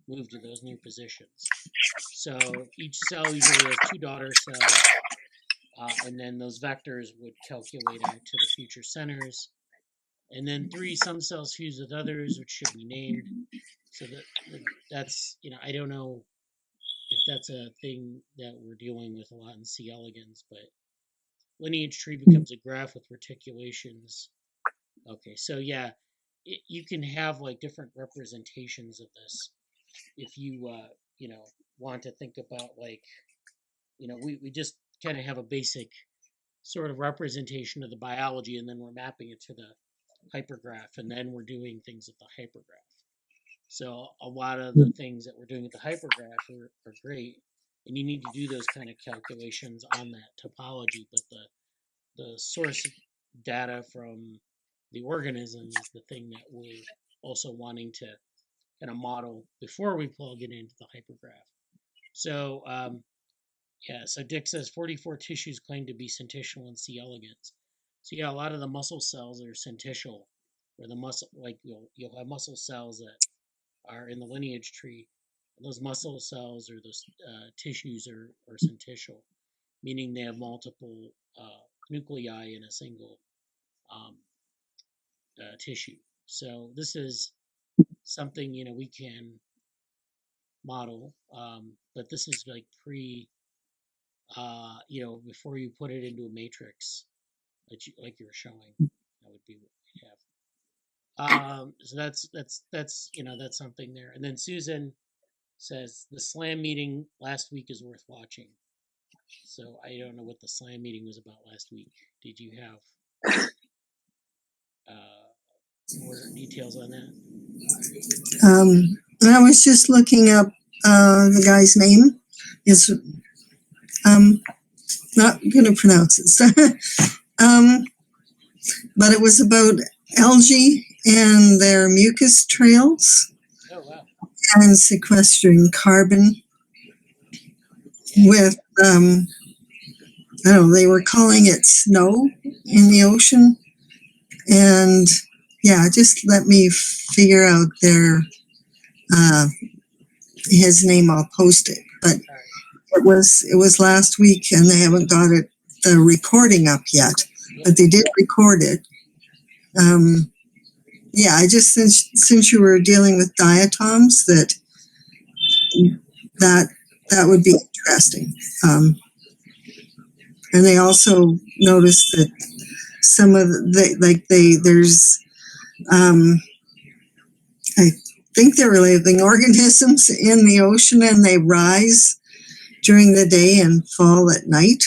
move to those new positions. So each cell usually has 2 daughter cells, and then those vectors would calculate out to the future centers. And then 3, some cells fuse with others, which should be named. So that's, I don't know if that's a thing that we're dealing with a lot in C. elegans, but lineage tree becomes a graph with reticulations. Okay, so yeah, you can have like different representations of this if you want to think about like we just kind of have a basic sort of representation of the biology, and then we're mapping it to the hypergraph, and then we're doing things with the hypergraph. So a lot of the things that we're doing with the hypergraph are great, and you need to do those kind of calculations on that topology, but the source data from the organism is the thing that we're also wanting to kind of model before we plug it into the hypergraph. So so Dick says 44 tissues claim to be syntitional in C. elegans. So yeah, a lot of the muscle cells are syntitional, where the muscle, like you'll have muscle cells that are in the lineage tree. Those muscle cells or those tissues are syntitional, meaning they have multiple nuclei in a single tissue. So this is something we can model, but this is like pre before you put it into a matrix, like you were showing, that would be what you have. So that's something there. And then Susan says the SLAM meeting last week is worth watching. So I don't know what the SLAM meeting was about last week. Did you have more details on that? I was just looking up the guy's name. It's not going to pronounce it. But it was about algae and their mucus trails. Oh, wow. And sequestering carbon with, I don't know, they were calling it snow in the ocean. And yeah, just let me figure out his name. I'll post it. But it was last week, and they haven't got the recording up yet, but they did record it. Yeah, I just since you were dealing with diatoms, that would be interesting. And they also noticed that some of there's I think they're living organisms in the ocean, and they rise during the day and fall at night.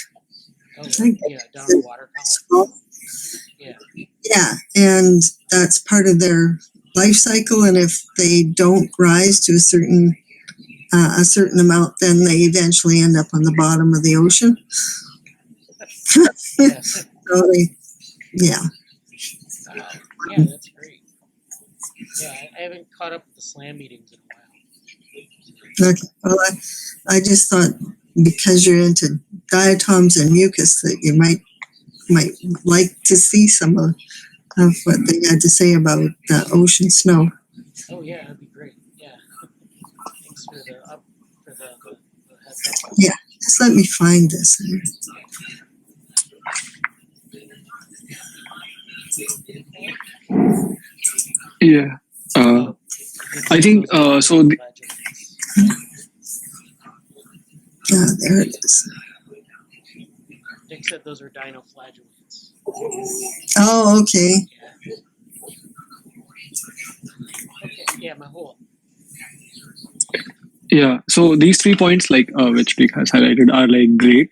Oh, yeah, down the water column. Yeah, and that's part of their life cycle. And if they don't rise to a certain amount, then they eventually end up on the bottom of the ocean. So yeah, that's great. Yeah, I haven't caught up with the SLAM meetings in a while. Okay, well, I just thought because you're into diatoms and mucus that you might like to see some of what they had to say about ocean snow. Oh yeah, that'd be great. Yeah, thanks for the heads up. Yeah, just let me find this. Yeah. I think so. There it is. Dick said those are dinoflagellates. Oh, okay. Yeah. Okay. Yeah, Mehul. Yeah. So these 3 points, which Vic has highlighted, are great.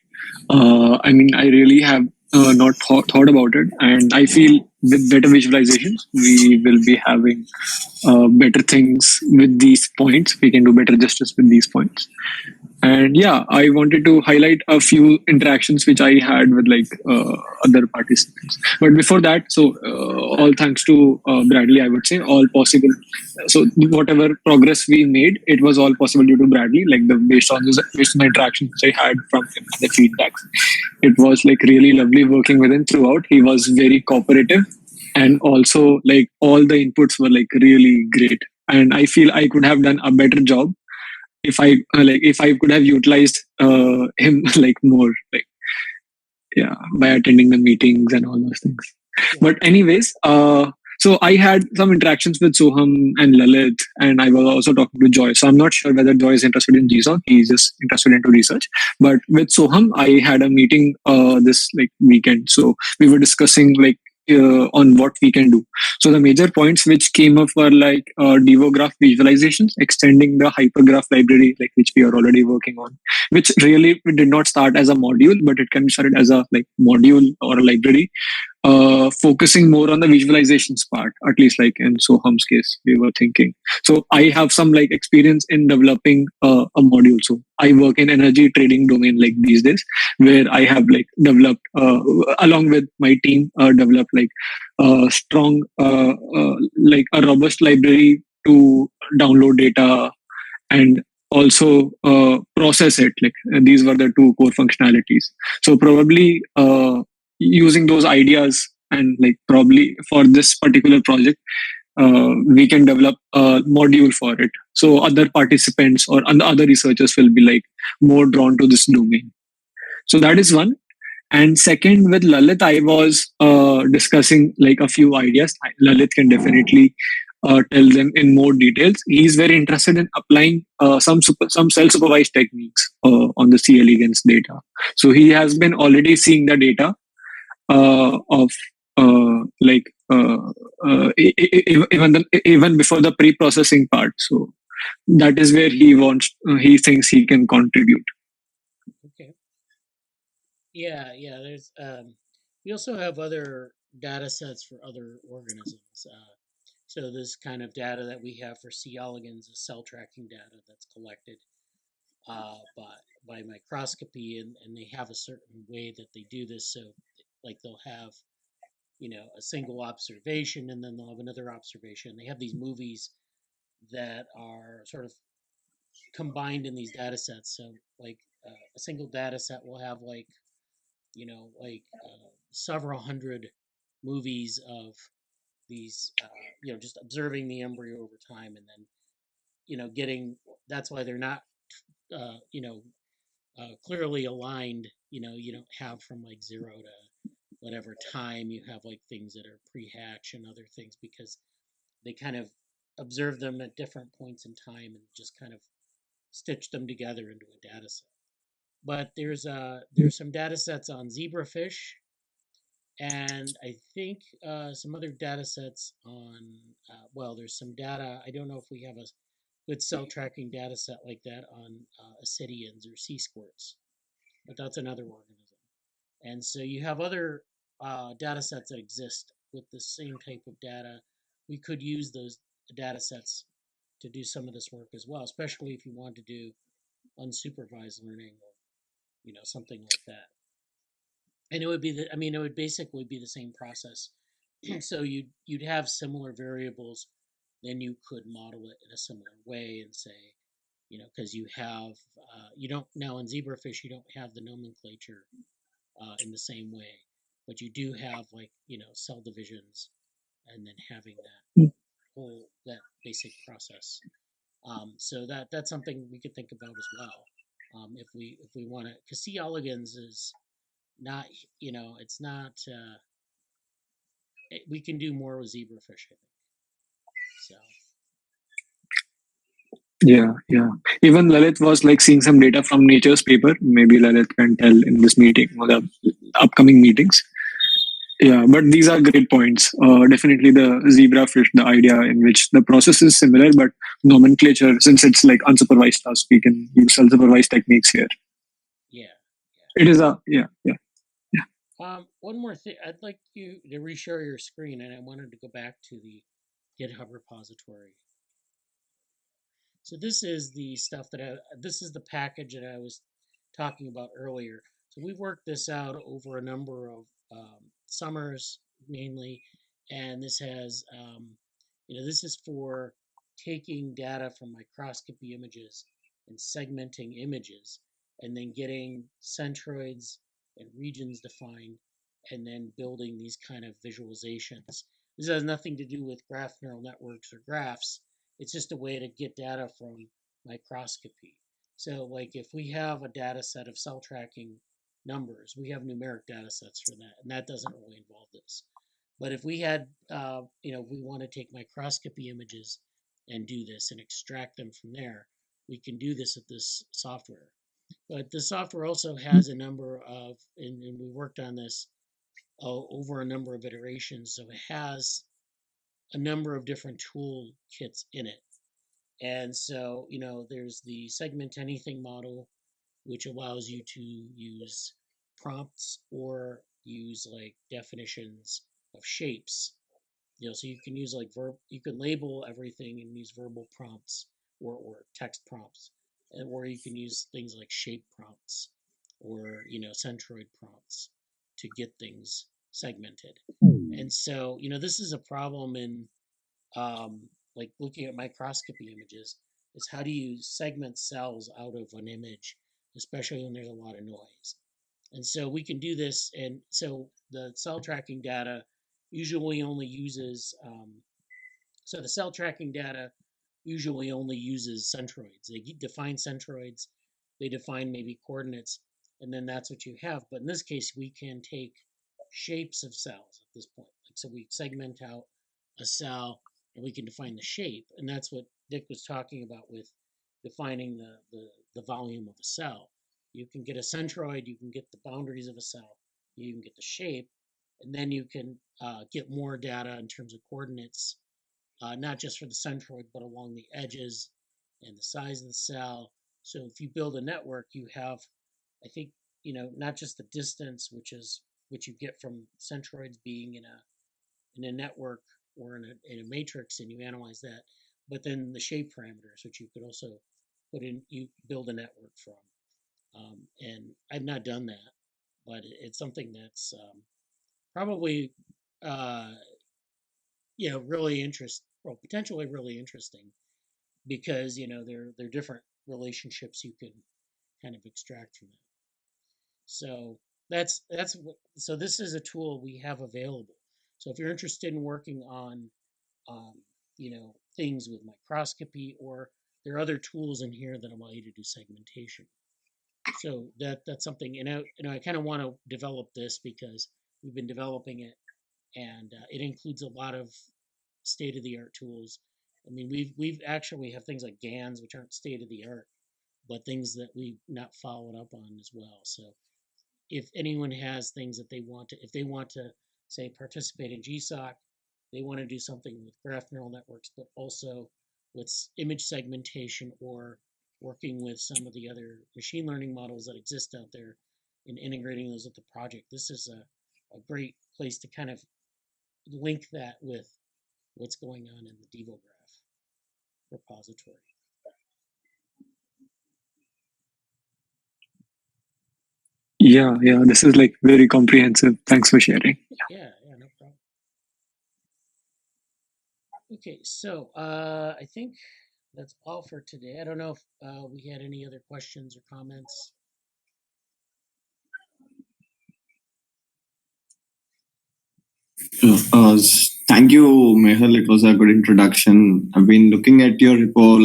I mean, I really have not thought about it, and I feel with better visualizations, we will be having better things with these points. We can do better justice with these points. And yeah, I wanted to highlight a few interactions which I had with other participants. But before that, so all thanks to Bradley, I would say, all possible. So whatever progress we made, it was all possible due to Bradley, based on the interactions which I had from him and the feedbacks. It was really lovely working with him throughout. He was very cooperative, and also all the inputs were really great. And I feel I could have done a better job if I could have utilized him more, by attending the meetings and all those things. But anyways, so I had some interactions with Soham and Lalith, and I was also talking to Joy. So I'm not sure whether Joy is interested in GSOC. He's just interested into research. But with Soham, I had a meeting this weekend. So we were discussing on what we can do. So the major points which came up were DevoGraph visualizations, extending the HyperGraph library, which we are already working on, which really did not start as a module, but it can be started as a module or a library, focusing more on the visualizations part, at least in Soham's case, we were thinking. So I have some experience in developing a module. So I work in energy trading domain these days, where I have developed, along with my team, developed strong, a robust library to download data and also process it. These were the two core functionalities. So probably using those ideas, and probably for this particular project, we can develop a module for it. So other participants or other researchers will be more drawn to this domain. So that is one. And second, with Lalith, I was discussing a few ideas. Lalith can definitely tell them in more details. He's very interested in applying some self-supervised techniques on the C. elegans data. So he has been already seeing the data of even before the pre-processing part. So that is where he thinks he can contribute. Okay. Yeah. There's we also have other data sets for other organisms. So this kind of data that we have for C. elegans is cell tracking data that's collected by microscopy, and they have a certain way that they do this. So, like they'll have, a single observation, and then they'll have another observation. They have these movies that are sort of combined in these data sets. So, like a single data set will have several hundred movies of these, just observing the embryo over time, and then, that's why they're not, uh, you know, clearly aligned. You don't have from like 0 to whatever time. You have like things that are pre-hatch and other things, because they kind of observe them at different points in time and just kind of stitch them together into a data set. But there's some data sets on zebrafish, and I think some other data sets on, there's some data. I don't know if we have a good cell tracking data set like that on ascidians or sea squirts, but that's another organism. And so you have other data sets that exist with the same type of data. We could use those data sets to do some of this work as well, especially if you want to do unsupervised learning or something like that. And it would basically be the same process. So you'd have similar variables, then you could model it in a similar way and say, because you have you don't now in zebrafish you don't have the nomenclature in the same way, but you do have cell divisions, and then having that basic process. So that's something we could think about as well, if we want to, because C. elegans is not, it's not. We can do more with zebrafish, I think. So. Yeah. Even Lalith was seeing some data from Nature's paper. Maybe Lalith can tell in this meeting or the upcoming meetings. Yeah, but these are great points. Definitely the zebrafish, the idea in which the process is similar, but nomenclature, since it's unsupervised task, we can use self-supervised techniques here. Yeah. It is yeah. One more thing, I'd like you to reshare your screen, and I wanted to go back to the GitHub repository. So this is the stuff this is the package that I was talking about earlier. So we've worked this out over a number of summers mainly, and this has, this is for taking data from microscopy images and segmenting images, and then getting centroids and regions defined, and then building these kind of visualizations. This has nothing to do with graph neural networks or graphs. It's just a way to get data from microscopy. So if we have a data set of cell tracking numbers, we have numeric data sets for that, and that doesn't really involve this. But if we had, we want to take microscopy images and do this and extract them from there, we can do this with this software. But the software also has a number of, and we worked on this over a number of iterations, so it has a number of different tool kits in it. And so, there's the segment anything model, which allows you to use prompts or use definitions of shapes. So you can use you can label everything and use verbal prompts or text prompts, or you can use things like shape prompts or centroid prompts to get things segmented. And so, this is a problem in looking at microscopy images, is how do you segment cells out of an image, especially when there's a lot of noise. And so we can do this, and so the cell tracking data usually only uses, so the cell tracking data usually only uses centroids. They define centroids, they define maybe coordinates, and then that's what you have. But in this case, we can take shapes of cells at this point. So we segment out a cell, and we can define the shape, and that's what Dick was talking about with defining the volume of a cell. You can get a centroid, you can get the boundaries of a cell, you can get the shape, and then you can get more data in terms of coordinates, not just for the centroid, but along the edges and the size of the cell. So if you build a network, you have, I think, not just the distance, which you get from centroids being in a network or in a matrix, and you analyze that, but then the shape parameters, which you could also you build a network from. And I've not done that, but it's something that's probably really potentially really interesting, because there are different relationships you can kind of extract from that. So so this is a tool we have available. So if you're interested in working on things with microscopy, or there are other tools in here that allow you to do segmentation. So that's something, I kind of want to develop this because we've been developing it, and it includes a lot of state-of-the-art tools. I mean, we have things like GANs, which aren't state-of-the-art, but things that we've not followed up on as well. So if anyone has things that if they want to say participate in GSOC, they want to do something with graph neural networks, but also with image segmentation, or working with some of the other machine learning models that exist out there and integrating those with the project, this is a great place to kind of link that with what's going on in the DevoGraph repository. Yeah, this is like very comprehensive. Thanks for sharing. Yeah, no problem. Okay, so I think that's all for today. I don't know if we had any other questions or comments. Thank you, Mehul. It was a good introduction. I've been looking at your repo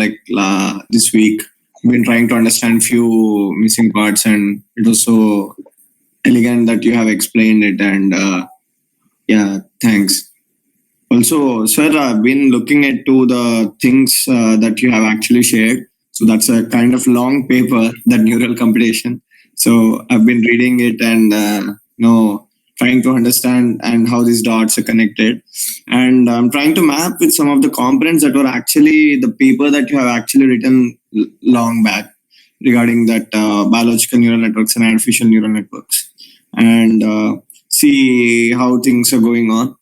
this week. I've been trying to understand few missing parts, and it was so elegant that you have explained it. And thanks. Also, sir, I've been looking into the things that you have actually shared. So that's a kind of long paper, that neural computation. So I've been reading it and trying to understand and how these dots are connected. And I'm trying to map with some of the components that were actually the paper that you have actually written long back regarding that biological neural networks and artificial neural networks, and see how things are going on.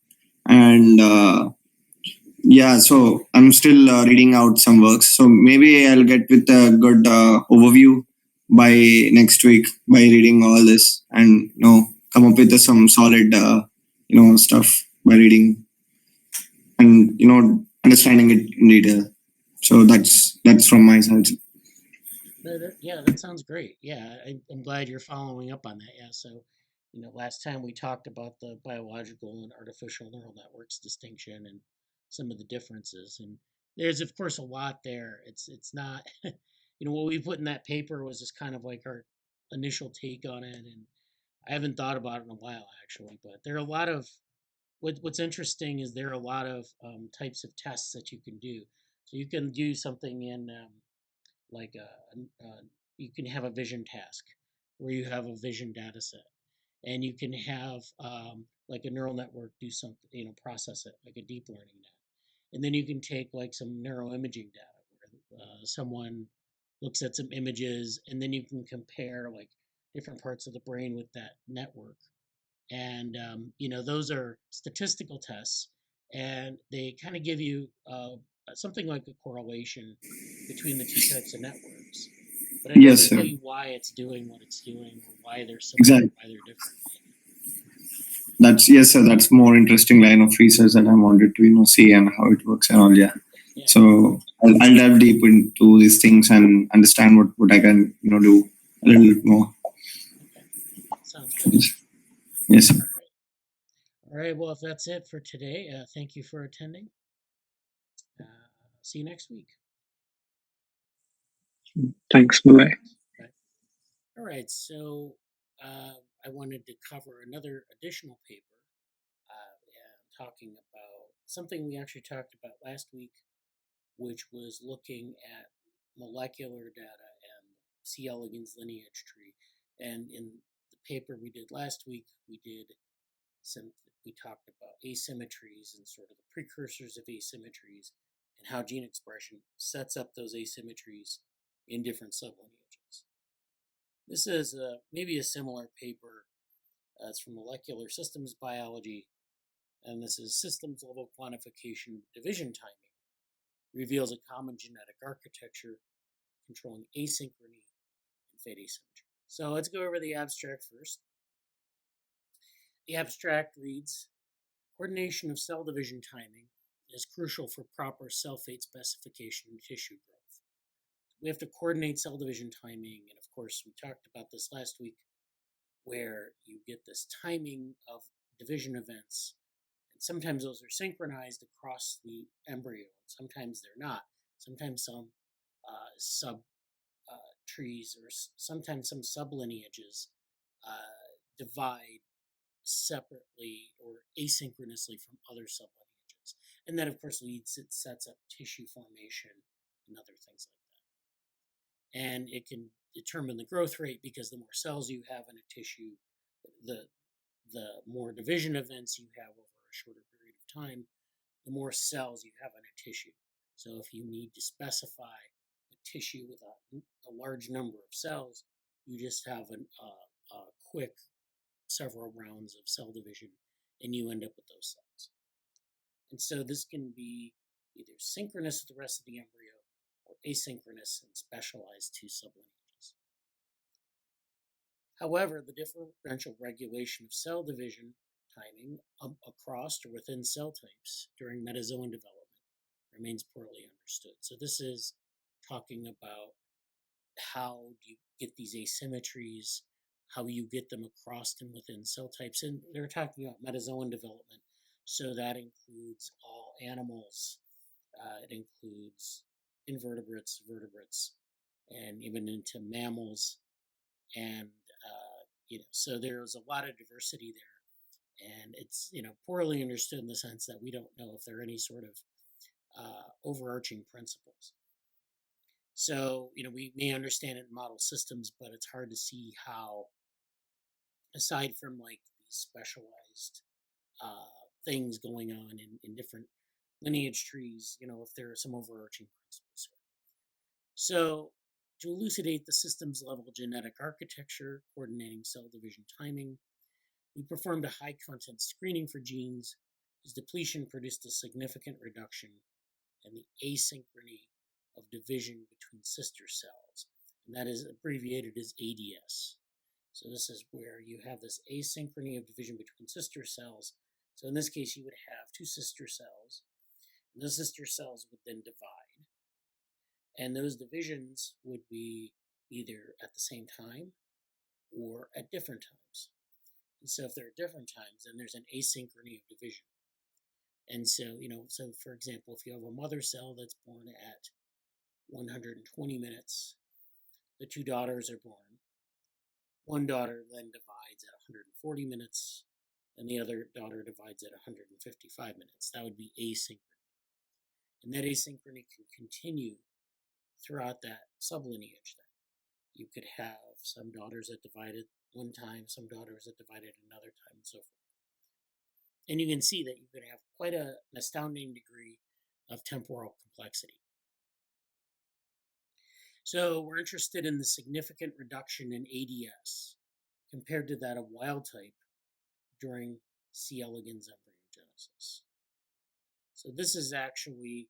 And so I'm still reading out some works. So maybe I'll get with a good overview by next week by reading all this, and come up with some solid stuff by reading and understanding it in detail. So that's from my side. Yeah, that sounds great. Yeah, I'm glad you're following up on that. Yeah, so last time we talked about the biological and artificial neural networks distinction and some of the differences, and there's of course a lot there. It's not what we put in that paper was just kind of like our initial take on it, and I haven't thought about it in a while actually. But there are a lot of what's interesting is there are a lot of types of tests that you can do. So you can do something in you can have a vision task where you have a vision data set, and you can have like a neural network do something, process it like a deep learning net. And then you can take like some neuroimaging data where someone looks at some images, and then you can compare like different parts of the brain with that network. And those are statistical tests, and they kind of give you something like a correlation between the two types of networks. But I don't tell you why it's doing what it's doing, or why they're similar, why they're different. That's more interesting line of research that I wanted to see and how it works and all. So I'll dive deep into these things and understand what I can do a little bit more. Okay. Sounds good. Yes, sir. All right. Well, if that's it for today, thank you for attending. See you next week. Thanks. Bye. All right. So I wanted to cover another additional paper talking about something we actually talked about last week, which was looking at molecular data and C. elegans lineage tree. And in the paper we did last week, we talked about asymmetries and sort of the precursors of asymmetries and how gene expression sets up those asymmetries in different sublineages. This is maybe a similar paper. It's from molecular systems biology, and this is systems level quantification division timing. Reveals a common genetic architecture controlling asynchrony and fate asymmetry. So let's go over the abstract first. The abstract reads, coordination of cell division timing is crucial for proper cell fate specification and tissue growth. We have to coordinate cell division timing, and of course we talked about this last week, where you get this timing of division events, and sometimes those are synchronized across the embryo, and sometimes they're not. Sometimes some trees or sometimes some sublineages divide separately or asynchronously from other sublineages. And that, of course, sets up tissue formation and other things like that. And it can determine the growth rate because the more cells you have in a tissue, the more division events you have over a shorter period of time, the more cells you have in a tissue. So if you need to specify a tissue with a large number of cells, you just have a quick several rounds of cell division, and you end up with those cells. And so this can be either synchronous with the rest of the embryo or asynchronous and specialized to sublineages. However, the differential regulation of cell division timing across or within cell types during metazoan development remains poorly understood. So this is talking about how do you get these asymmetries, how you get them across and within cell types. And they're talking about metazoan development. So that includes all animals. It includes invertebrates, vertebrates, and even into mammals. And, so there's a lot of diversity there. And it's, poorly understood in the sense that we don't know if there are any sort of overarching principles. So, we may understand it in model systems, but it's hard to see how, aside from like these specialized things going on in different lineage trees, if there are some overarching principles here. So to elucidate the systems level genetic architecture, coordinating cell division timing, we performed a high content screening for genes whose depletion produced a significant reduction in the asynchrony of division between sister cells, and that is abbreviated as ADS. So this is where you have this asynchrony of division between sister cells. So in this case, you would have two sister cells, and those sister cells would then divide. And those divisions would be either at the same time or at different times. And so if they're at different times, then there's an asynchrony of division. And so, so for example, if you have a mother cell that's born at 120 minutes, the two daughters are born. One daughter then divides at 140 minutes, and the other daughter divides at 155 minutes. That would be asynchrony. And that asynchrony can continue throughout that sublineage then. You could have some daughters that divided one time, some daughters that divided another time, and so forth. And you can see that you could have quite an astounding degree of temporal complexity. So we're interested in the significant reduction in ADS compared to that of wild type during C. elegans embryogenesis. So this is actually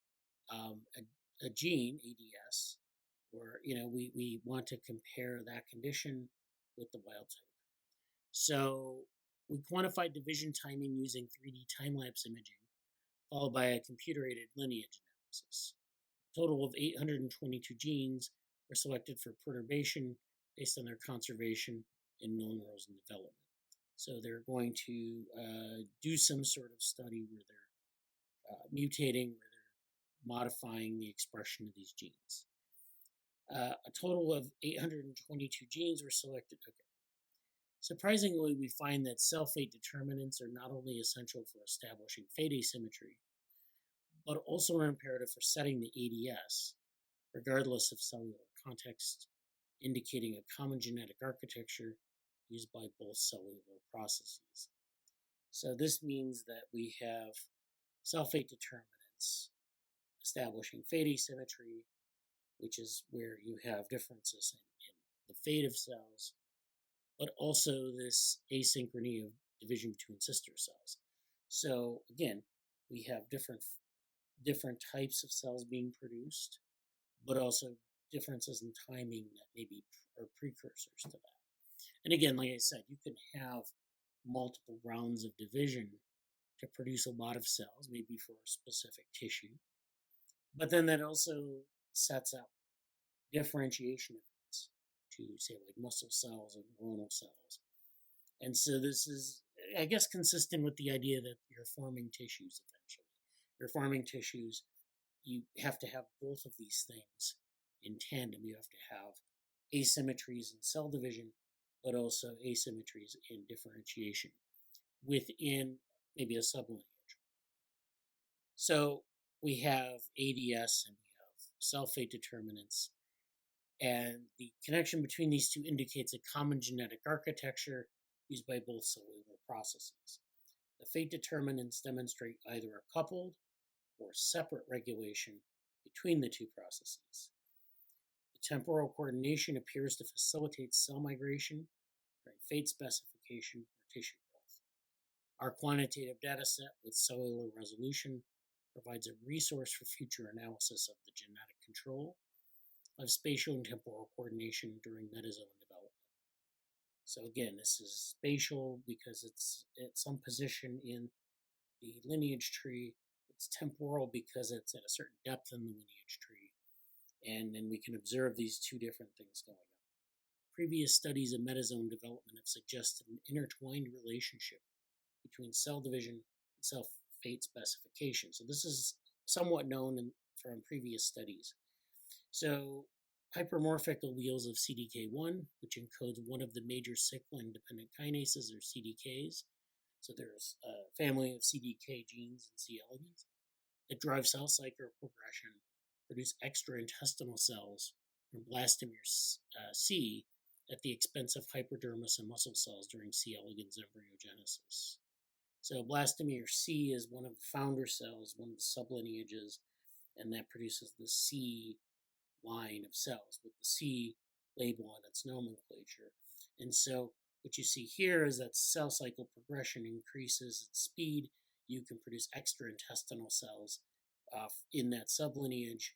a gene, ADS, where we want to compare that condition with the wild type. So we quantified division timing using 3D time-lapse imaging, followed by a computer-aided lineage analysis. A total of 822 genes were selected for perturbation based on their conservation in known roles in development. So they're going to do some sort of study where they're mutating, where they're modifying the expression of these genes. A total of 822 genes were selected. Okay. Surprisingly, we find that cell fate determinants are not only essential for establishing fate asymmetry, but also are imperative for setting the ADS, regardless of cellular context, indicating a common genetic architecture used by both cellular processes. So this means that we have cell fate determinants establishing fate asymmetry, which is where you have differences in the fate of cells, but also this asynchrony of division between sister cells. So again, we have different types of cells being produced, but also differences in timing that maybe are precursors to that. And again, like I said, you can have multiple rounds of division to produce a lot of cells, maybe for a specific tissue. But then that also sets up differentiation events to, say, like muscle cells and neuronal cells. And so this is, I guess, consistent with the idea that you're forming tissues eventually. You're forming tissues, you have to have both of these things in tandem. You have to have asymmetries in cell division, but also asymmetries in differentiation within maybe a sublineage. So we have ADS and we have cell fate determinants, and the connection between these two indicates a common genetic architecture used by both cellular processes. The fate determinants demonstrate either a coupled or separate regulation between the two processes. The temporal coordination appears to facilitate cell migration during fate specification or tissue growth. Our quantitative data set with cellular resolution provides a resource for future analysis of the genetic control of spatial and temporal coordination during metazoan development. So again, this is spatial because it's at some position in the lineage tree. It's temporal because it's at a certain depth in the lineage tree. And then we can observe these two different things going on. Previous studies of metazoan development have suggested an intertwined relationship between cell division and cell fate specification. So this is somewhat known from previous studies. So hypermorphic alleles of CDK1, which encodes one of the major cyclin-dependent kinases, or CDKs. So there's a family of CDK genes in C. elegans that drive cell cycle progression, produce extraintestinal cells from blastomere C at the expense of hypodermis and muscle cells during C. elegans embryogenesis. So blastomere C is one of the founder cells, one of the sublineages, and that produces the C line of cells with the C label on its nomenclature. And so what you see here is that cell cycle progression increases its speed. You can produce extraintestinal cells in that sublineage,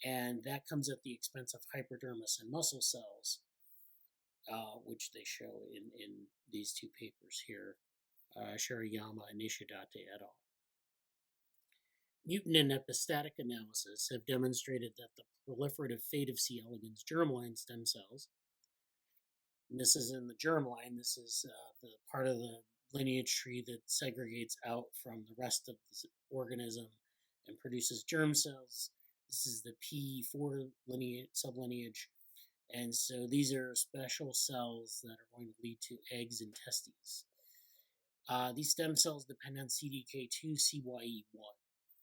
and that comes at the expense of hypodermis and muscle cells, which they show in these two papers here, Shirayama and Jayadratha et al. Mutant and epistatic analysis have demonstrated that the proliferative fate of C. elegans germline stem cells, and this is in the germline, this is the part of the lineage tree that segregates out from the rest of the organism and produces germ cells. This is the P4 sublineage, and so these are special cells that are going to lead to eggs and testes. These stem cells depend on CDK2 CYE1.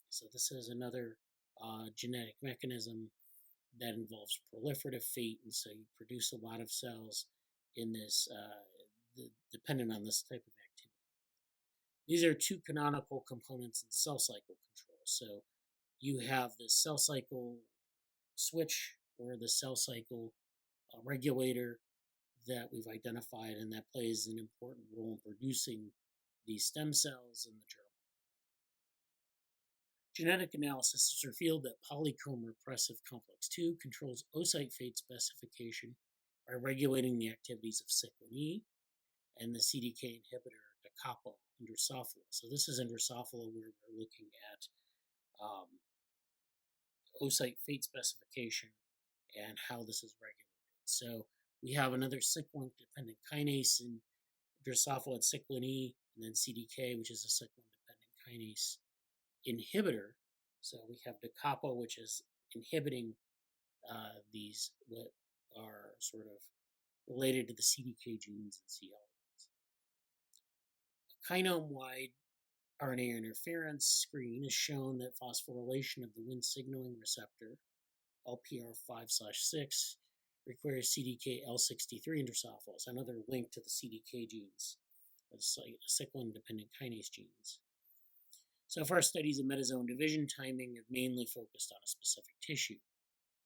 So this is another genetic mechanism that involves proliferative fate, and so you produce a lot of cells in this, dependent on this type of activity. These are two canonical components in cell cycle control. So you have the cell cycle switch or the cell cycle regulator that we've identified, and that plays an important role in producing these stem cells in the germ. Genetic analysis has revealed that polycomb repressive complex 2 controls oocyte fate specification by regulating the activities of cyclin E and the CDK inhibitor DeCapo in Drosophila. So this is in Drosophila where we're looking at oocyte fate specification and how this is regulated. So we have another cyclin-dependent kinase in Drosophila, cyclin E, and then CDK, which is a cyclin-dependent kinase inhibitor. So we have DeCapo, which is inhibiting these what are sort of related to the CDK genes in C. elegans. Kinome-wide RNA interference screen has shown that phosphorylation of the Wnt signaling receptor, LPR5/6, requires CDK-L63 intersulfose, another link to the CDK genes, or the cyclin-dependent kinase genes. So far, studies of metazone division timing have mainly focused on a specific tissue.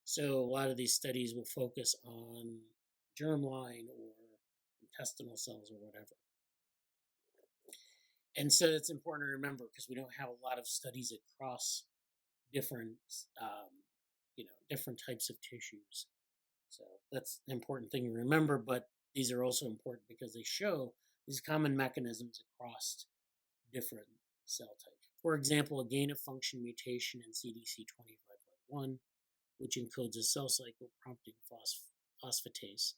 So a lot of these studies will focus on germline or intestinal cells or whatever. And so it's important to remember because we don't have a lot of studies across different, different types of tissues. So that's an important thing to remember, but these are also important because they show these common mechanisms across different cell types. For example, a gain-of-function mutation in CDC25.1, which encodes a cell cycle prompting phosphatase,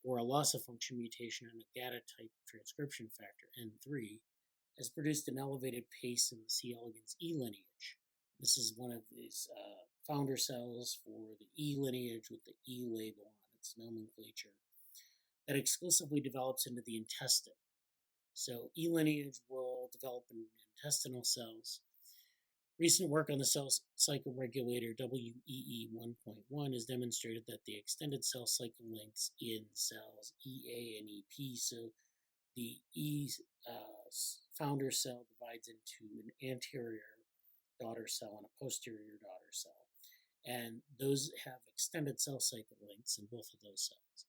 or a loss-of-function mutation in a GATA-type transcription factor, N3, has produced an elevated pace in the C. elegans E lineage. This is one of these founder cells for the E lineage with the E label on its nomenclature that exclusively develops into the intestine. So E lineage will develop in intestinal cells. Recent work on the cell cycle regulator WEE 1.1 has demonstrated that the extended cell cycle lengths in cells EA and EP, so the E founder cell divides into an anterior daughter cell and a posterior daughter cell. And those have extended cell cycle lengths in both of those cells.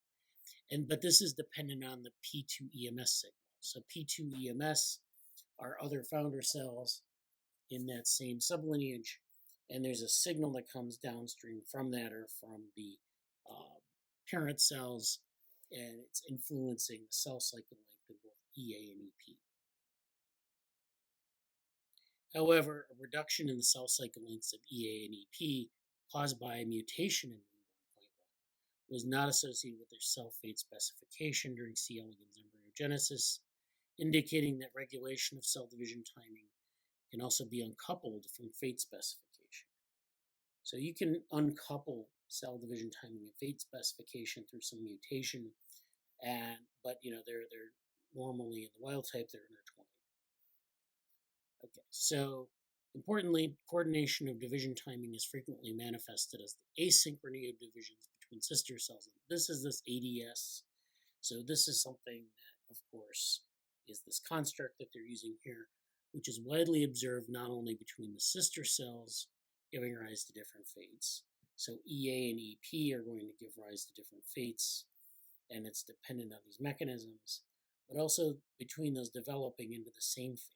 But this is dependent on the P2-EMS signal. So P2-EMS are other founder cells in that same sublineage, and there's a signal that comes downstream from that or from the parent cells, and it's influencing the cell cycle length in both EA and EP. However, a reduction in the cell cycle lengths of EA and EP caused by a mutation in WEE1.1 was not associated with their cell fate specification during C. elegans embryogenesis, indicating that regulation of cell division timing can also be uncoupled from fate specification. So you can uncouple cell division timing and fate specification through some mutation, but they're normally in the wild type, they're intertwined. Okay, so importantly, coordination of division timing is frequently manifested as the asynchrony of divisions between sister cells. This is this ADS. So this is something that, of course, is this construct that they're using here, which is widely observed not only between the sister cells, giving rise to different fates. So EA and EP are going to give rise to different fates, and it's dependent on these mechanisms, but also between those developing into the same fate.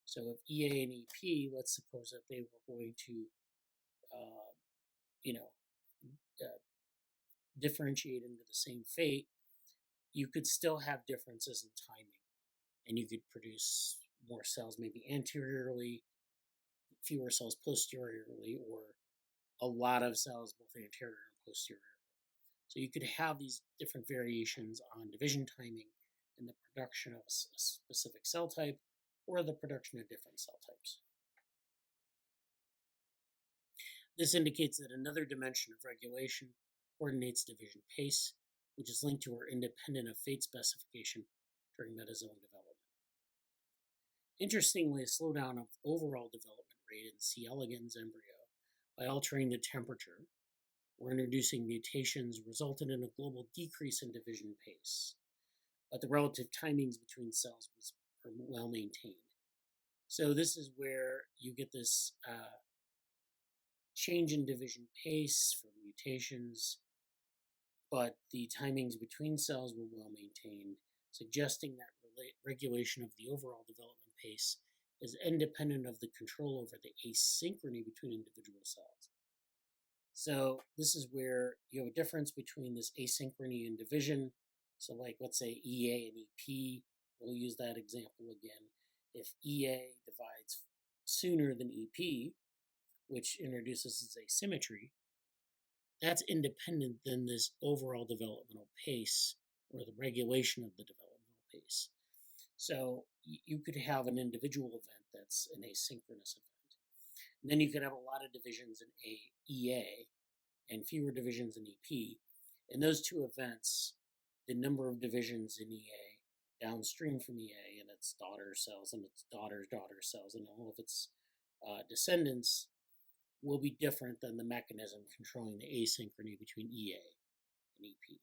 So if EA and EP, let's suppose that they were going to, differentiate into the same fate, you could still have differences in timing, and you could produce more cells maybe anteriorly, fewer cells posteriorly, or a lot of cells both anterior and posterior. So you could have these different variations on division timing in the production of a specific cell type or the production of different cell types. This indicates that another dimension of regulation coordinates division pace, which is linked to or independent of fate specification during metazone development. Interestingly, a slowdown of overall development rate in C. elegans embryo by altering the temperature or introducing mutations resulted in a global decrease in division pace, but the relative timings between cells are well maintained. So this is where you get this change in division pace from mutations, but the timings between cells were well maintained, suggesting that regulation of the overall development pace is independent of the control over the asynchrony between individual cells. So this is where you have a difference between this asynchrony and division. So like, let's say EA and EP, we'll use that example again. If EA divides sooner than EP, which introduces this asymmetry, that's independent than this overall developmental pace or the regulation of the developmental pace. So you could have an individual event that's an asynchronous event. And then you could have a lot of divisions in EA and fewer divisions in EP. In those two events, the number of divisions in EA downstream from EA and its daughter cells and its daughter's daughter cells and all of its descendants will be different than the mechanism controlling the asynchrony between EA and EP.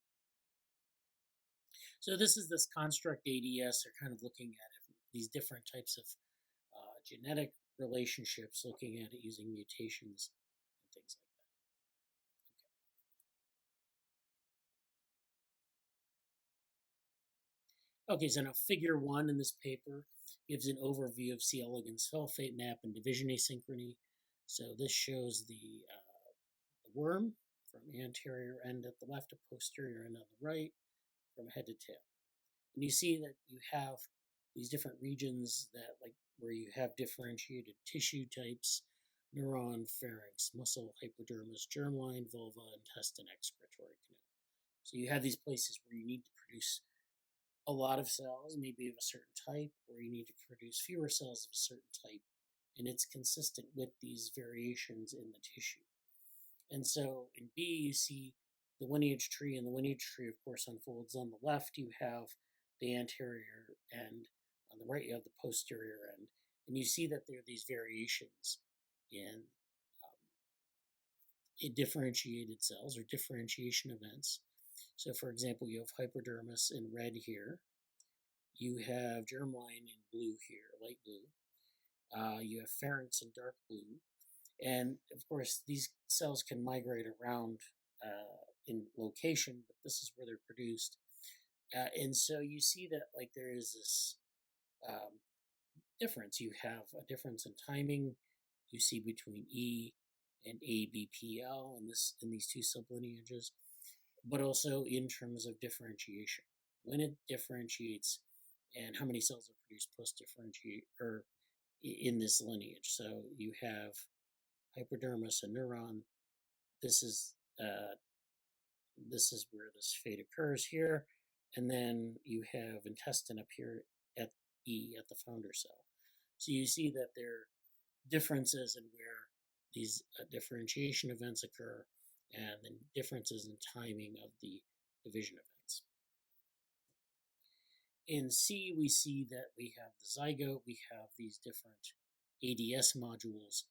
So this is this construct ADS. They're kind of looking at these different types of genetic relationships, looking at it using mutations and things like that. Okay, so now figure 1 in this paper gives an overview of C. elegans sulfate map and division asynchrony. So this shows the worm from anterior end at the left to posterior end on the right, from head to tail. And you see that you have these different regions that, like, where you have differentiated tissue types: neuron, pharynx, muscle, hypodermis, germline, vulva, intestine, excretory canal. So you have these places where you need to produce a lot of cells, maybe of a certain type, or you need to produce fewer cells of a certain type, and it's consistent with these variations in the tissue. And so in B, you see the lineage tree, and the lineage tree, of course, unfolds. On the left, you have the anterior end. On the right, you have the posterior end. And you see that there are these variations in differentiated cells or differentiation events. So, for example, you have hypodermis in red here. You have germline in blue here, light blue. You have pharynx in dark blue. And, of course, these cells can migrate around in location, but this is where they're produced. And so you see that, like, there is this difference. You have a difference in timing you see between E and ABPL in these two sublineages, but also in terms of differentiation. When it differentiates and how many cells are produced post-differentiate or in this lineage. So you have hypodermis and neuron. This is where this fate occurs here, and then you have intestine up here at E at the founder cell. So you see that there are differences in where these differentiation events occur, and then differences in timing of the division events. In C, we see that we have the zygote, we have these different ADS modules,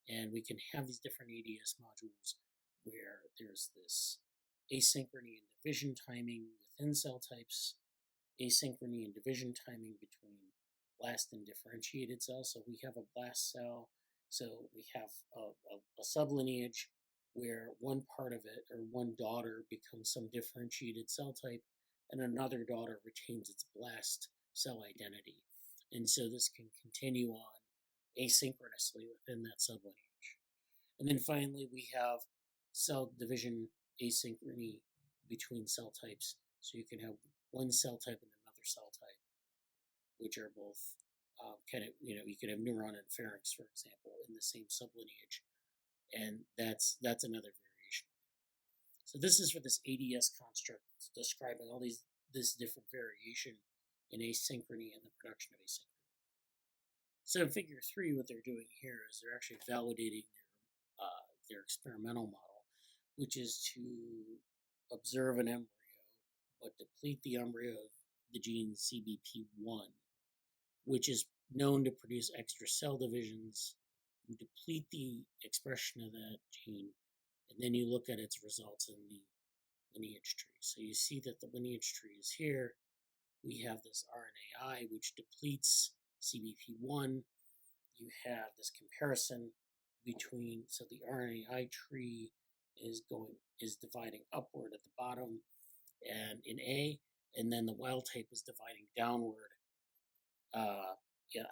and we can have these different ADS modules where there's this asynchrony and division timing within cell types, asynchrony and division timing between blast and differentiated cells. So we have a blast cell, so we have a sublineage where one part of it, or one daughter, becomes some differentiated cell type, and another daughter retains its blast cell identity. And so this can continue on asynchronously within that sublineage. And then finally, we have cell division asynchrony between cell types. So you can have one cell type and another cell type, which are both you can have neuron and pharynx, for example, in the same sublineage. And that's another variation. So this is for this ADS construct. It's describing all this different variation in asynchrony and the production of asynchrony. So in figure 3, what they're doing here is they're actually validating their experimental model, which is to observe an embryo, but deplete the embryo of the gene CBP1, which is known to produce extra cell divisions. You deplete the expression of that gene, and then you look at its results in the lineage tree. So you see that the lineage tree is here. We have this RNAi, which depletes CBP1. You have this comparison between, so the RNAi tree is dividing upward at the bottom and in A, and then the wild type is dividing downward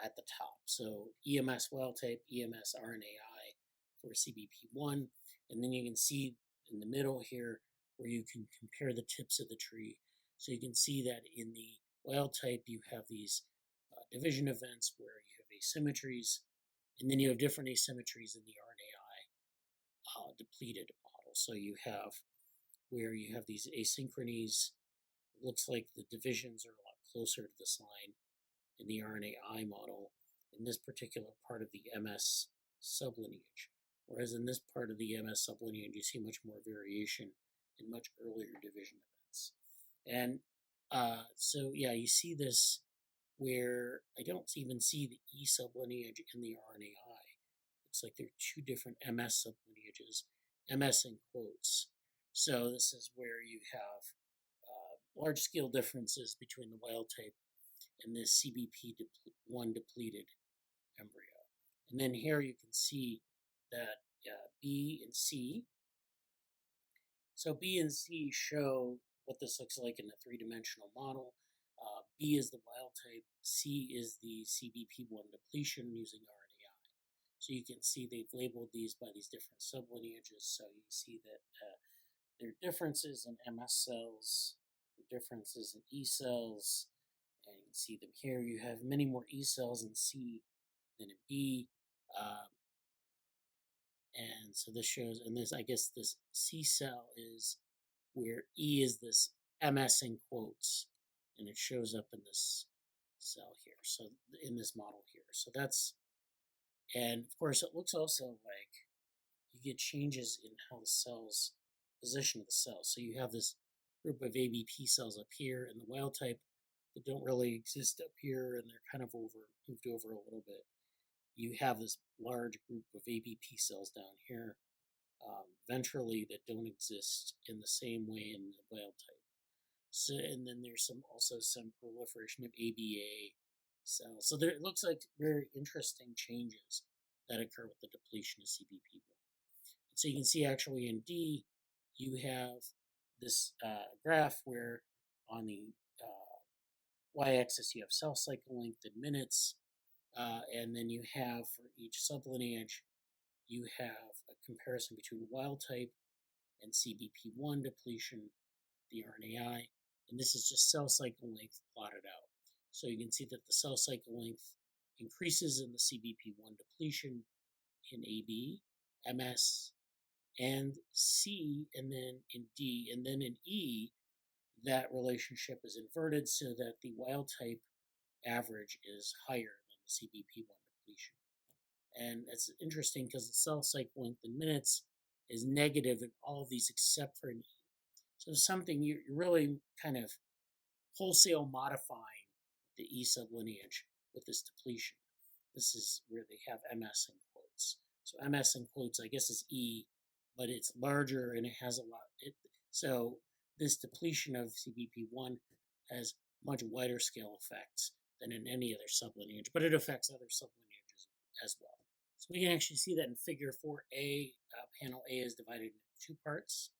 at the top. So EMS wild type, EMS RNAi for CBP1, and then you can see in the middle here where you can compare the tips of the tree. So you can see that in the wild type you have these division events where you have asymmetries, and then you have different asymmetries in the RNAi depleted model. So you have where you have these asynchronies. It looks like the divisions are a lot closer to this line in the RNAi model in this particular part of the MS sublineage. Whereas in this part of the MS sublineage, you see much more variation in much earlier division events. And So yeah, you see this where I don't even see the E sublineage in the RNAi. Looks like there are two different MS sublineages, MS in quotes. So this is where you have large-scale differences between the wild type and this CBP1 depleted embryo. And then here you can see that B and C. So B and C show what this looks like in a three-dimensional model. B is the wild type, C is the CBP1 depletion using RNAi. So you can see they've labeled these by these different sublineages. So you see that there are differences in MS cells, there are differences in E cells, and you can see them here. You have many more E cells in C than in B. And so this shows, and this, I guess this C cell is where E is this MS in quotes, and it shows up in this cell here, so in this model here. So that's, and of course it looks also like you get changes in how the cells, position of the cells. So you have this group of ABP cells up here in the wild type that don't really exist up here, and they're kind of moved over a little bit. You have this large group of ABP cells down here ventrally that don't exist in the same way in the wild type. So, and then there's also some proliferation of ABA cells. So it looks like very interesting changes that occur with the depletion of CBP1. So you can see actually in D, you have this graph where on the y-axis you have cell cycle length in minutes, and then you have for each sublineage, you have a comparison between wild type and CBP1 depletion, the RNAi, and this is just cell cycle length plotted out. So you can see that the cell cycle length increases in the CBP1 depletion in AB, MS, and C, and then in D, and then in E, that relationship is inverted so that the wild type average is higher than the CBP1 depletion. And it's interesting because the cell cycle length in minutes is negative in all of these except for an E. So something you're really kind of wholesale modifying the E sublineage with this depletion. This is where they have MS in quotes. So MS in quotes, I guess, is E, but it's larger and it has a lot. So this depletion of CBP1 has much wider scale effects than in any other sublineage, but it affects other sublineages as well. So we can actually see that in figure 4A, panel A is divided into two parts.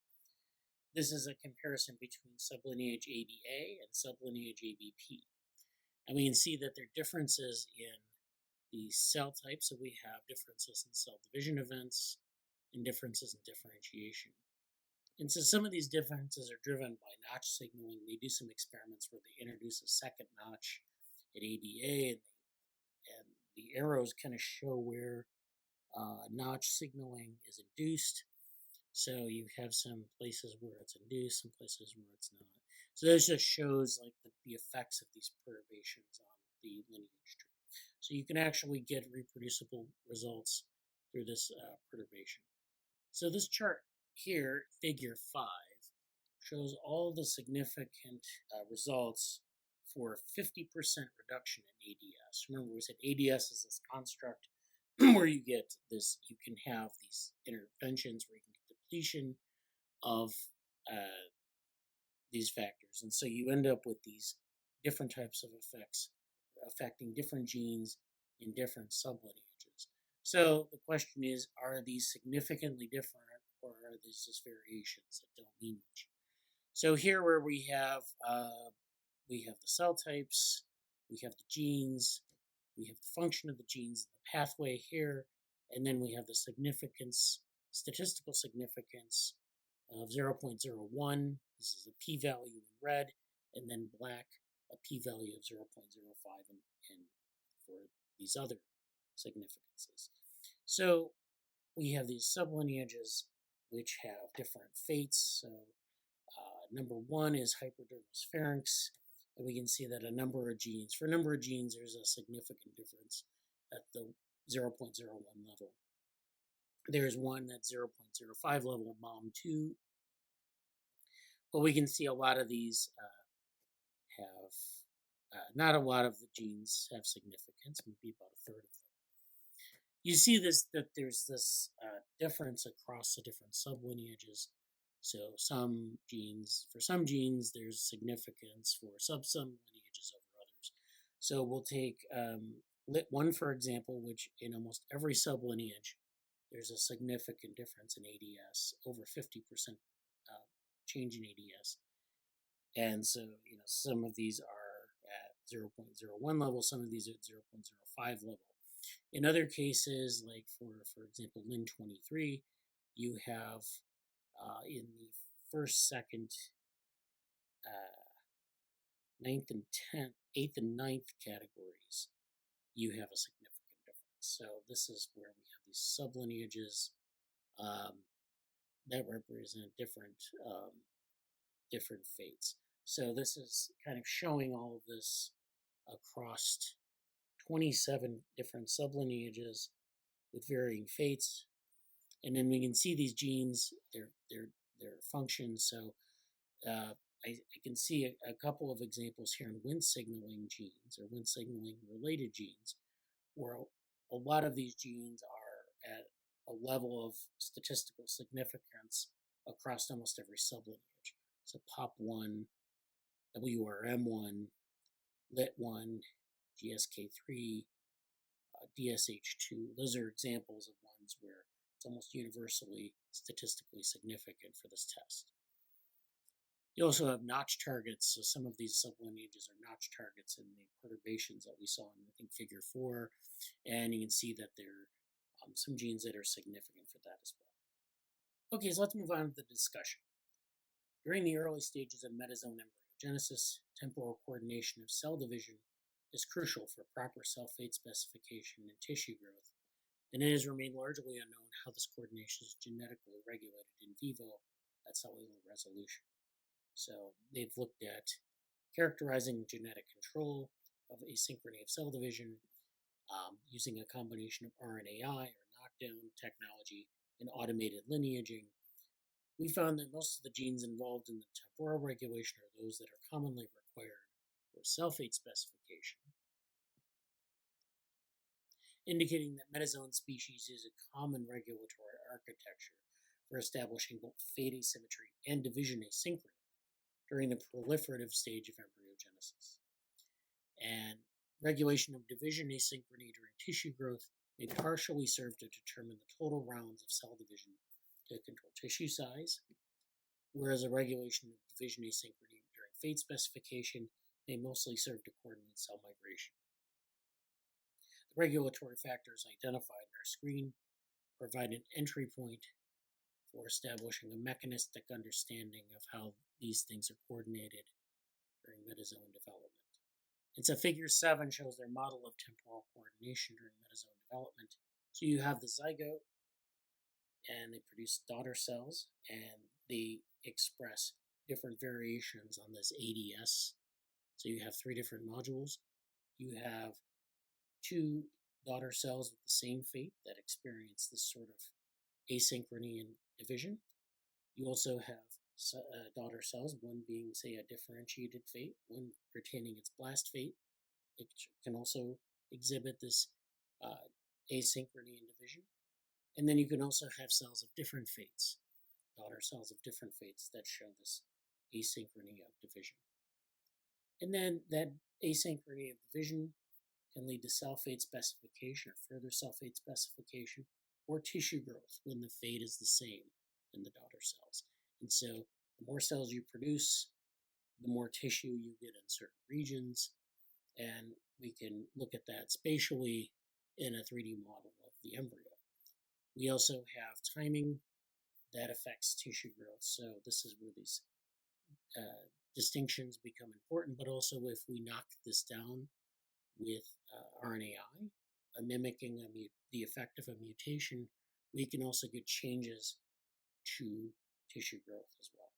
This is a comparison between sublineage ABA and sublineage ABP. And we can see that there are differences in the cell types. So we have differences in cell division events and differences in differentiation. And so some of these differences are driven by notch signaling. They do some experiments where they introduce a second notch at ABA, and the arrows kind of show where notch signaling is induced. So you have some places where it's induced, some places where it's not. So this just shows like the effects of these perturbations on the lineage tree. So you can actually get reproducible results through this perturbation. So this chart here, figure 5, shows all the significant results for 50% reduction in ADS. Remember, we said ADS is this construct where you get this, you can have these interventions where you can get depletion of these factors. And so you end up with these different types of effects affecting different genes in different sublineages. So the question is, are these significantly different, or are these just variations that don't mean much? So here where we have the cell types, we have the genes, we have the function of the genes, the pathway here, and then we have the significance, statistical significance of 0.01. This is a p-value in red, and then black, a p-value of 0.05 and for these other significances. So we have these sublineages which have different fates. So number 1 is hyperdermis pharynx, and we can see that for a number of genes, there's a significant difference at the 0.01 level. There's one at 0.05 level, MOM2. But we can see a lot of these have not a lot of the genes have significance, maybe about a third of them. You see that there's this difference across the different sublineages. So for some genes, there's significance for sublineages over others. So we'll take lit1, for example, which in almost every sublineage, there's a significant difference in ADS, over 50% change in ADS. And so, some of these are at 0.01 level, some of these are at 0.05 level. In other cases, like for example, Lin23, you have in the first, second, 9th and 10th, 8th and 9th categories, you have a significant difference. So this is where we have these sublineages that represent different fates. So this is kind of showing all of this across 27 different sublineages with varying fates, and then we can see these genes, their functions. So I can see a couple of examples here in Wnt signaling genes or Wnt signaling related genes, where a lot of these genes are at a level of statistical significance across almost every sublineage. So POP1, WRM1, LIT1, GSK3, DSH2, those are examples of ones where it's almost universally statistically significant for this test. You also have notch targets, so some of these sublineages are notch targets in the perturbations that we saw in, I think, figure 4, and you can see that there are some genes that are significant for that as well. Okay, so let's move on to the discussion. During the early stages of metazone embryogenesis, temporal coordination of cell division is crucial for proper cell fate specification and tissue growth, and it has remained largely unknown how this coordination is genetically regulated in vivo at cellular resolution. So they've looked at characterizing genetic control of asynchrony of cell division using a combination of RNAi or knockdown technology and automated lineaging. We found that most of the genes involved in the temporal regulation are those that are commonly required for cell fate specification, indicating that metazone species use a common regulatory architecture for establishing both fate asymmetry and division asynchrony during the proliferative stage of embryogenesis. And regulation of division asynchrony during tissue growth may partially serve to determine the total rounds of cell division to control tissue size, whereas a regulation of division asynchrony during fate specification may mostly serve to coordinate cell migration. The regulatory factors identified in our screen provide an entry point for establishing a mechanistic understanding of how these things are coordinated during metazone development. And so figure 7 shows their model of temporal coordination during metazone development. So you have the zygote, and they produce daughter cells, and they express different variations on this ADS. So you have 3 different modules. You have 2 daughter cells with the same fate that experience this sort of asynchrony and division. You also have daughter cells, one being, say, a differentiated fate, one retaining its blast fate. It can also exhibit this asynchrony and division. And then you can also have cells of different fates, daughter cells of different fates that show this asynchrony of division. And then that asynchrony of division can lead to cell fate specification or further cell fate specification or tissue growth when the fate is the same in the daughter cells. And so the more cells you produce, the more tissue you get in certain regions, and we can look at that spatially in a 3D model of the embryo. We also have timing that affects tissue growth. So this is where these distinctions become important, but also if we knock this down with RNAi, mimicking the effect of a mutation, we can also get changes to tissue growth as well.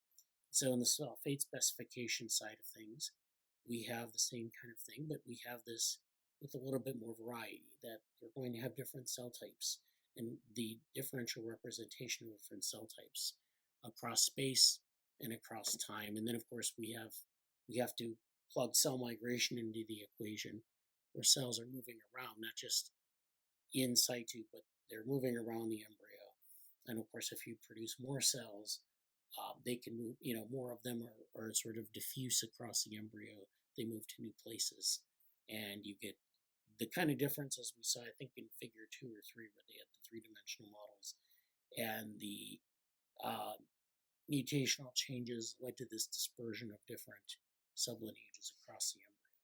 So in the cell fate specification side of things, we have the same kind of thing, but we have this with a little bit more variety, that you're going to have different cell types and the differential representation of different cell types across space and across time. And then of course we have to plug cell migration into the equation, where cells are moving around, not just in situ, but they're moving around the embryo. And of course, if you produce more cells, they can move, more of them are sort of diffuse across the embryo. They move to new places, and you get the kind of differences we saw, I think, in figure 2 or 3, where they had the 3-dimensional models, and the mutational changes led to this dispersion of different sublineages across the embryo.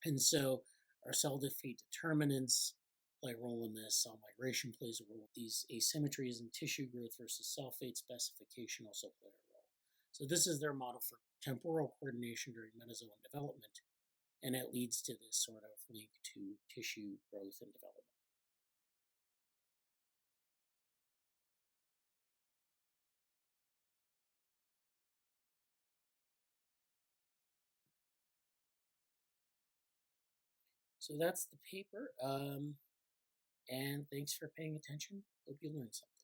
And so our cell fate determinants play a role in this. Cell migration plays a role. These asymmetries in tissue growth versus cell fate specification also play a role. So this is their model for temporal coordination during metazoan development, and it leads to this sort of link to tissue growth and development. So that's the paper, and thanks for paying attention. Hope you learned something.